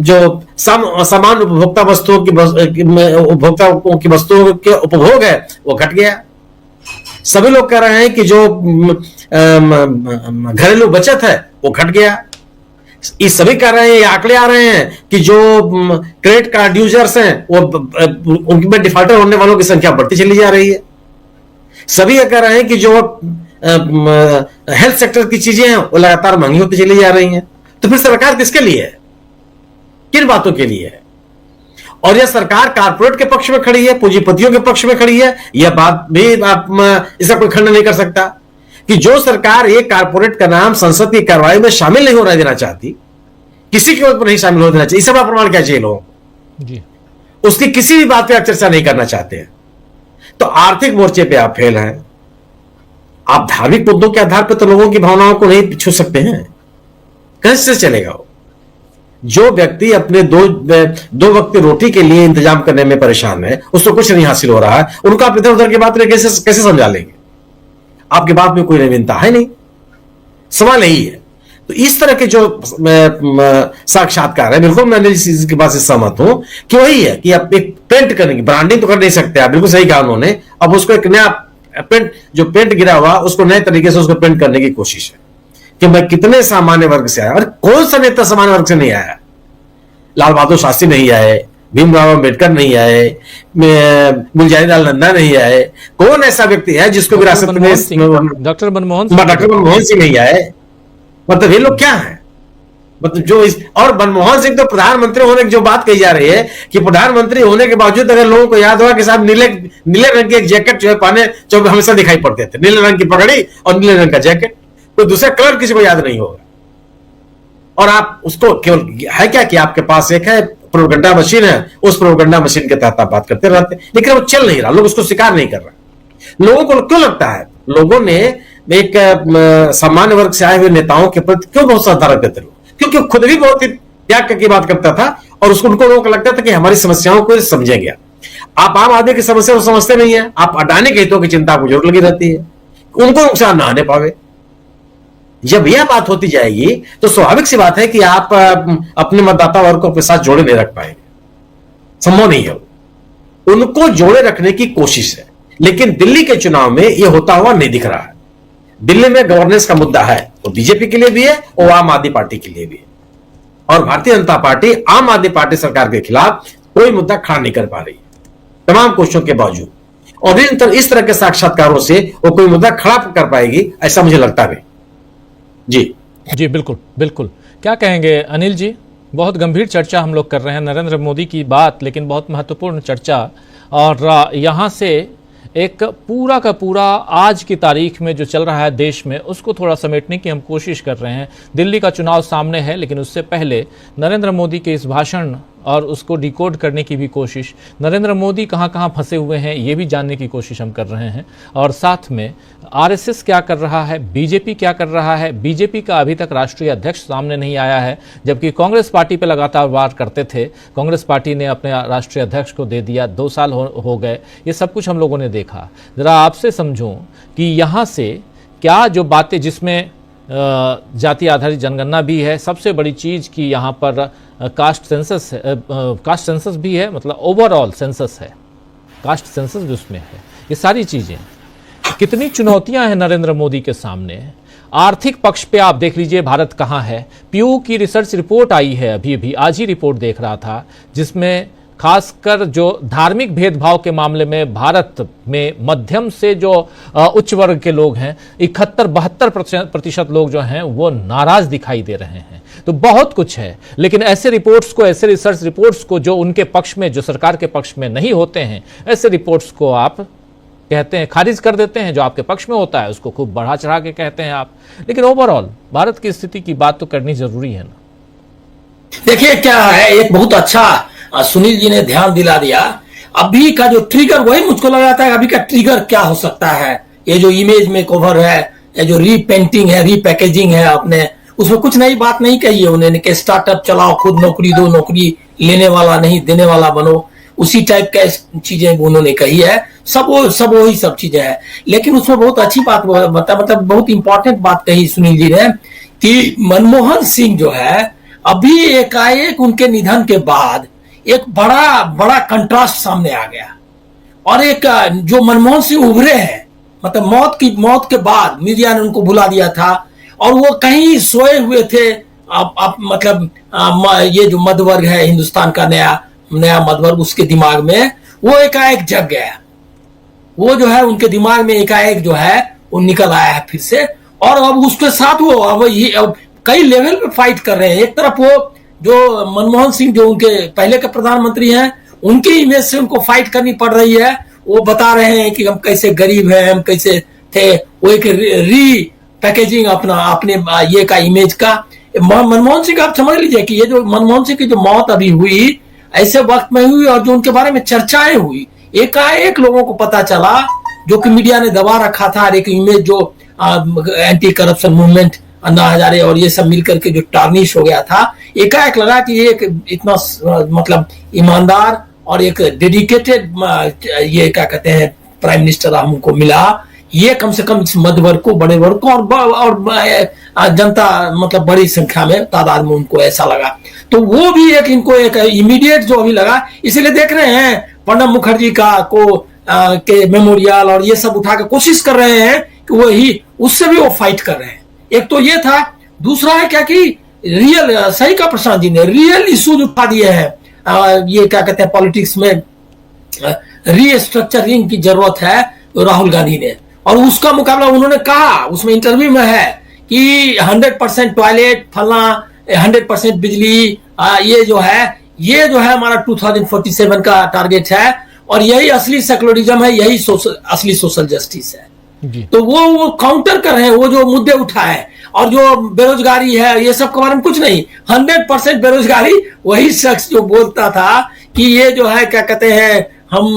जो समान उपभोक्ता वस्तुओं की वस्तुओं के उपभोग है वो घट गया। सभी लोग कह रहे हैं कि जो घरेलू बचत है वो घट गया। ये सभी कह रहे हैं, ये आंकड़े आ रहे हैं कि जो क्रेडिट कार्ड यूजर्स हैं वो उनमें डिफॉल्टर होने वालों की संख्या बढ़ती चली जा रही है। सभी ये कह रहे हैं कि जो हेल्थ सेक्टर की चीजें हैं वो लगातार महंगी होती चली जा रही हैं। तो फिर सरकार किसके लिए है? किन बातों के लिए है? और यह सरकार कारपोरेट के पक्ष में खड़ी है, पूंजीपतियों के पक्ष में खड़ी है। यह बात भी इसका कोई खंडन नहीं कर सकता कि जो सरकार एक कारपोरेट का नाम संसद की कार्रवाई में शामिल नहीं होने देना चाहती, किसी के ऊपर नहीं शामिल होने देना चाहिए, इसका प्रमाण क्या चाहिए लोगों को? उसकी किसी भी बात पे आप चर्चा नहीं करना चाहते हैं। तो आर्थिक मोर्चे पे आप फेल हैं। आप धार्मिक मुद्दों के आधार पर तो लोगों की भावनाओं को नहीं छू सकते हैं। कैसे चलेगा वो? जो व्यक्ति अपने दो वक्त की रोटी के लिए इंतजाम करने में परेशान है, उसको कुछ नहीं हासिल हो रहा है, उनको आप इधर उधर की बात कैसे समझा लेंगे? आपकी बात में कोई नवीनता है नहीं। सवाल यही है तो इस तरह के जो साक्षात्कार है, बिल्कुल मैं इस चीज की बात से सहमत हूं कि वही है कि आप एक पेंट करने की, ब्रांडिंग तो कर नहीं सकते आप, बिल्कुल सही कहा उन्होंने। अब उसको एक नया पेंट, जो पेंट गिरा हुआ उसको नए तरीके से उसको पेंट करने की कोशिश है कि मैं कितने सामान्य वर्ग से आया। और कौन सा नेता सामान्य वर्ग से नहीं आया? लाल बहादुर शास्त्री नहीं आए, भीमराव अम्बेडकर नहीं आए, गुलजारी लाल नंदा नहीं आए। कौन ऐसा व्यक्ति है जिसको विरासत में डॉक्टर मनमोहन सिंह नहीं आए? मतलब ये लोग क्या है? मतलब जो और मनमोहन सिंह तो प्रधानमंत्री होने की जो बात कही जा रही है कि प्रधानमंत्री होने के बावजूद अगर लोगों को याद होगा कि साहब नीले रंग की एक जैकेट जो है पहने, जो हमेशा दिखाई पड़ते थे, नीले रंग की पगड़ी और नीले रंग का जैकेट, तो दूसरा कलर किसी को याद नहीं होगा। और आप उसको केवल है क्या कि आपके पास एक है प्रोपेगेंडा मशीन है, उस प्रोपेगेंडा मशीन के तहत आप बात करते रहते हैं, लेकिन वो चल नहीं रहा, लोग उसको स्वीकार नहीं कर रहे। लोगों को क्यों लगता है, लोगों ने एक सामान्य वर्ग से आए हुए नेताओं के प्रति क्यों बहुत श्रद्धा रखते थे? क्योंकि खुद भी बहुत ही त्याग की बात करता था और उसको उनको लोगों को लगता था कि हमारी समस्याओं को समझेंगे। आप आम आदमी की समस्या को समझते नहीं है, आप अडानी के हितों की चिंता आपको जरूर लगी रहती है, उनको नुकसान ना आने पावे। जब यह बात होती जाएगी तो स्वाभाविक सी बात है कि आप अपने मतदाता वर्ग को अपने साथ जोड़े नहीं रख पाएंगे, संभव नहीं है। उनको जोड़े रखने की कोशिश है, लेकिन दिल्ली के चुनाव में यह होता हुआ नहीं दिख रहा है। दिल्ली में गवर्नेंस का मुद्दा है, वो बीजेपी के लिए भी है और आम आदमी पार्टी के लिए भी है। और भारतीय जनता पार्टी आम आदमी पार्टी सरकार के खिलाफ कोई मुद्दा खड़ा नहीं कर पा रही तमाम कोशिशों के बावजूद। और इस तरह के साक्षात्कारों से वो कोई मुद्दा खड़ा कर पाएगी ऐसा मुझे लगता नहीं। जी बिल्कुल बिल्कुल। क्या कहेंगे अनिल जी? बहुत गंभीर चर्चा हम लोग कर रहे हैं, नरेंद्र मोदी की बात, लेकिन बहुत महत्वपूर्ण चर्चा। और यहाँ से एक पूरा का पूरा आज की तारीख में जो चल रहा है देश में, उसको थोड़ा समेटने की हम कोशिश कर रहे हैं। दिल्ली का चुनाव सामने है, लेकिन उससे पहले नरेंद्र मोदी के इस भाषण और उसको डिकोड करने की भी कोशिश, नरेंद्र मोदी कहाँ कहाँ फंसे हुए हैं ये भी जानने की कोशिश हम कर रहे हैं। और साथ में आरएसएस क्या कर रहा है, बीजेपी क्या कर रहा है। बीजेपी का अभी तक राष्ट्रीय अध्यक्ष सामने नहीं आया है, जबकि कांग्रेस पार्टी पे लगातार वार करते थे। कांग्रेस पार्टी ने अपने राष्ट्रीय अध्यक्ष को दे दिया, 2 साल हो गए। ये सब कुछ हम लोगों ने देखा। ज़रा आपसे समझूं कि यहाँ से क्या जो बातें, जिसमें जाति आधारित जनगणना भी है, सबसे बड़ी चीज़ कि यहाँ पर कास्ट सेंसस भी है, मतलब ओवरऑल सेंसस है, कास्ट सेंसस भी उसमें है। ये सारी चीज़ें, कितनी चुनौतियां हैं नरेंद्र मोदी के सामने। आर्थिक पक्ष पे आप देख लीजिए भारत कहाँ है। पीयू की रिसर्च रिपोर्ट आई है, अभी आज ही रिपोर्ट देख रहा था, जिसमें खासकर जो धार्मिक भेदभाव के मामले में भारत में मध्यम से जो उच्च वर्ग के लोग हैं, 71-72% लोग जो हैं वो नाराज दिखाई दे रहे हैं। तो बहुत कुछ है, लेकिन ऐसे रिपोर्ट्स को, ऐसे रिसर्च रिपोर्ट्स को जो उनके पक्ष में, जो सरकार के पक्ष में नहीं होते हैं, ऐसे रिपोर्ट्स को आप कहते हैं, खारिज कर देते हैं। जो आपके पक्ष में होता है उसको खूब बढ़ा चढ़ा के कहते हैं आप। लेकिन ओवरऑल भारत की स्थिति की बात तो करनी जरूरी है ना। देखिए क्या है, एक बहुत अच्छा सुनील जी ने ध्यान दिला दिया। अभी का जो ट्रिगर, वही मुझको लग रहा है अभी का ट्रिगर क्या हो सकता है। ये जो इमेज मेकओवर है, ये जो रीपेंटिंग है, रीपैकेजिंग है, आपने उसमें कुछ नई बात नहीं कही है उन्होंने कि स्टार्टअप चलाओ, खुद नौकरी दो, नौकरी लेने वाला नहीं देने वाला बनो, उसी टाइप का चीजें उन्होंने कही है। सब वही सब चीजें हैं। लेकिन उसमें बहुत अच्छी बात मतलब बहुत इंपॉर्टेंट बात कही सुनील जी ने कि मनमोहन सिंह जो है, अभी एकाएक उनके निधन के बाद एक बड़ा कंट्रास्ट सामने आ गया। और एक जो मनमोहन सिंह उभरे हैं, मतलब मौत के बाद मीडिया ने उनको बुला दिया था और वो कहीं सोए हुए थे। अब मतलब ये जो मध्यवर्ग है, हिंदुस्तान का नया मध्यवर्ग, उसके दिमाग में वो एकाएक जग गया। वो जो है उनके दिमाग में एकाएक जो है वो निकल आया है फिर से। और अब उसके साथ वो अब कई लेवल पे फाइट कर रहे हैं। एक तरफ वो जो मनमोहन सिंह जो उनके पहले के प्रधानमंत्री हैं, उनकी इमेज से उनको फाइट करनी पड़ रही है। वो बता रहे हैं कि हम कैसे गरीब हैं, हम कैसे थे। वो एक री पैकेजिंग अपने ये का इमेज का। मनमोहन सिंह आप समझ लीजिए कि ये जो मनमोहन सिंह की जो मौत अभी हुई, ऐसे वक्त में हुई और जो उनके बारे में चर्चाएं हुई, एकाएक लोगों को पता चला, जो कि मीडिया ने दबा रखा था। एक इमेज जो anti corruption movement, Anna Hazare और ये सब मिलकर के जो टार्निश हो गया था, एकाएक लगा कि ये इतना मतलब ईमानदार और एक डेडिकेटेड ये क्या कहते हैं प्राइम मिनिस्टर हमको मिला। ये कम से कम इस मध्य वर्ग को, बड़े वर्ग को और जनता मतलब बड़ी संख्या में तादाद में उनको ऐसा लगा, तो वो भी एक इनको एक इमीडिएट जो अभी लगा। इसीलिए देख रहे हैं प्रणब मुखर्जी के मेमोरियल और ये सब उठा के कोशिश कर रहे हैं कि वही उससे भी वो फाइट कर रहे हैं। एक तो ये था, दूसरा है क्या कि रियल, सही का प्रशांत जी ने रियल इश्यूज उठा दिए हैं। ये क्या कहते हैं, पॉलिटिक्स में रीस्ट्रक्चरिंग की जरूरत है राहुल गांधी ने, और उसका मुकाबला उन्होंने कहा उसमें इंटरव्यू में है कि 100% टॉयलेट फलना, 100% बिजली, ये जो है हमारा 2047 का टारगेट है, और यही असली सेकुलरिज्म है, यही असली सोशल जस्टिस है। तो वो काउंटर कर रहे हैं, वो जो मुद्दे उठाए, और जो बेरोजगारी है ये सब के बारे में कुछ नहीं। 100% बेरोजगारी वही शख्स जो बोलता था कि ये जो है क्या कहते हैं, हम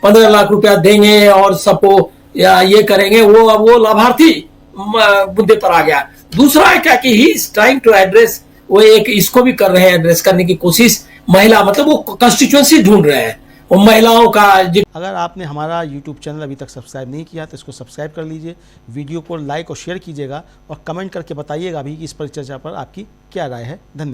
15 लाख रुपया देंगे और सबको या ये करेंगे, वो लाभार्थी मुद्दे पर आ गया। दूसरा है क्या कि he is trying to address, वो एक इसको भी कर रहे हैं एड्रेस करने की कोशिश, महिला मतलब वो कंस्टिट्यूएंसी ढूंढ रहे हैं, वो महिलाओं का। अगर आपने हमारा YouTube चैनल अभी तक सब्सक्राइब नहीं किया तो इसको सब्सक्राइब कर लीजिए, वीडियो को लाइक और शेयर कीजिएगा, और कमेंट करके बताइएगा भी कि इस परिचर्चा पर आपकी क्या राय है। धन्यवाद।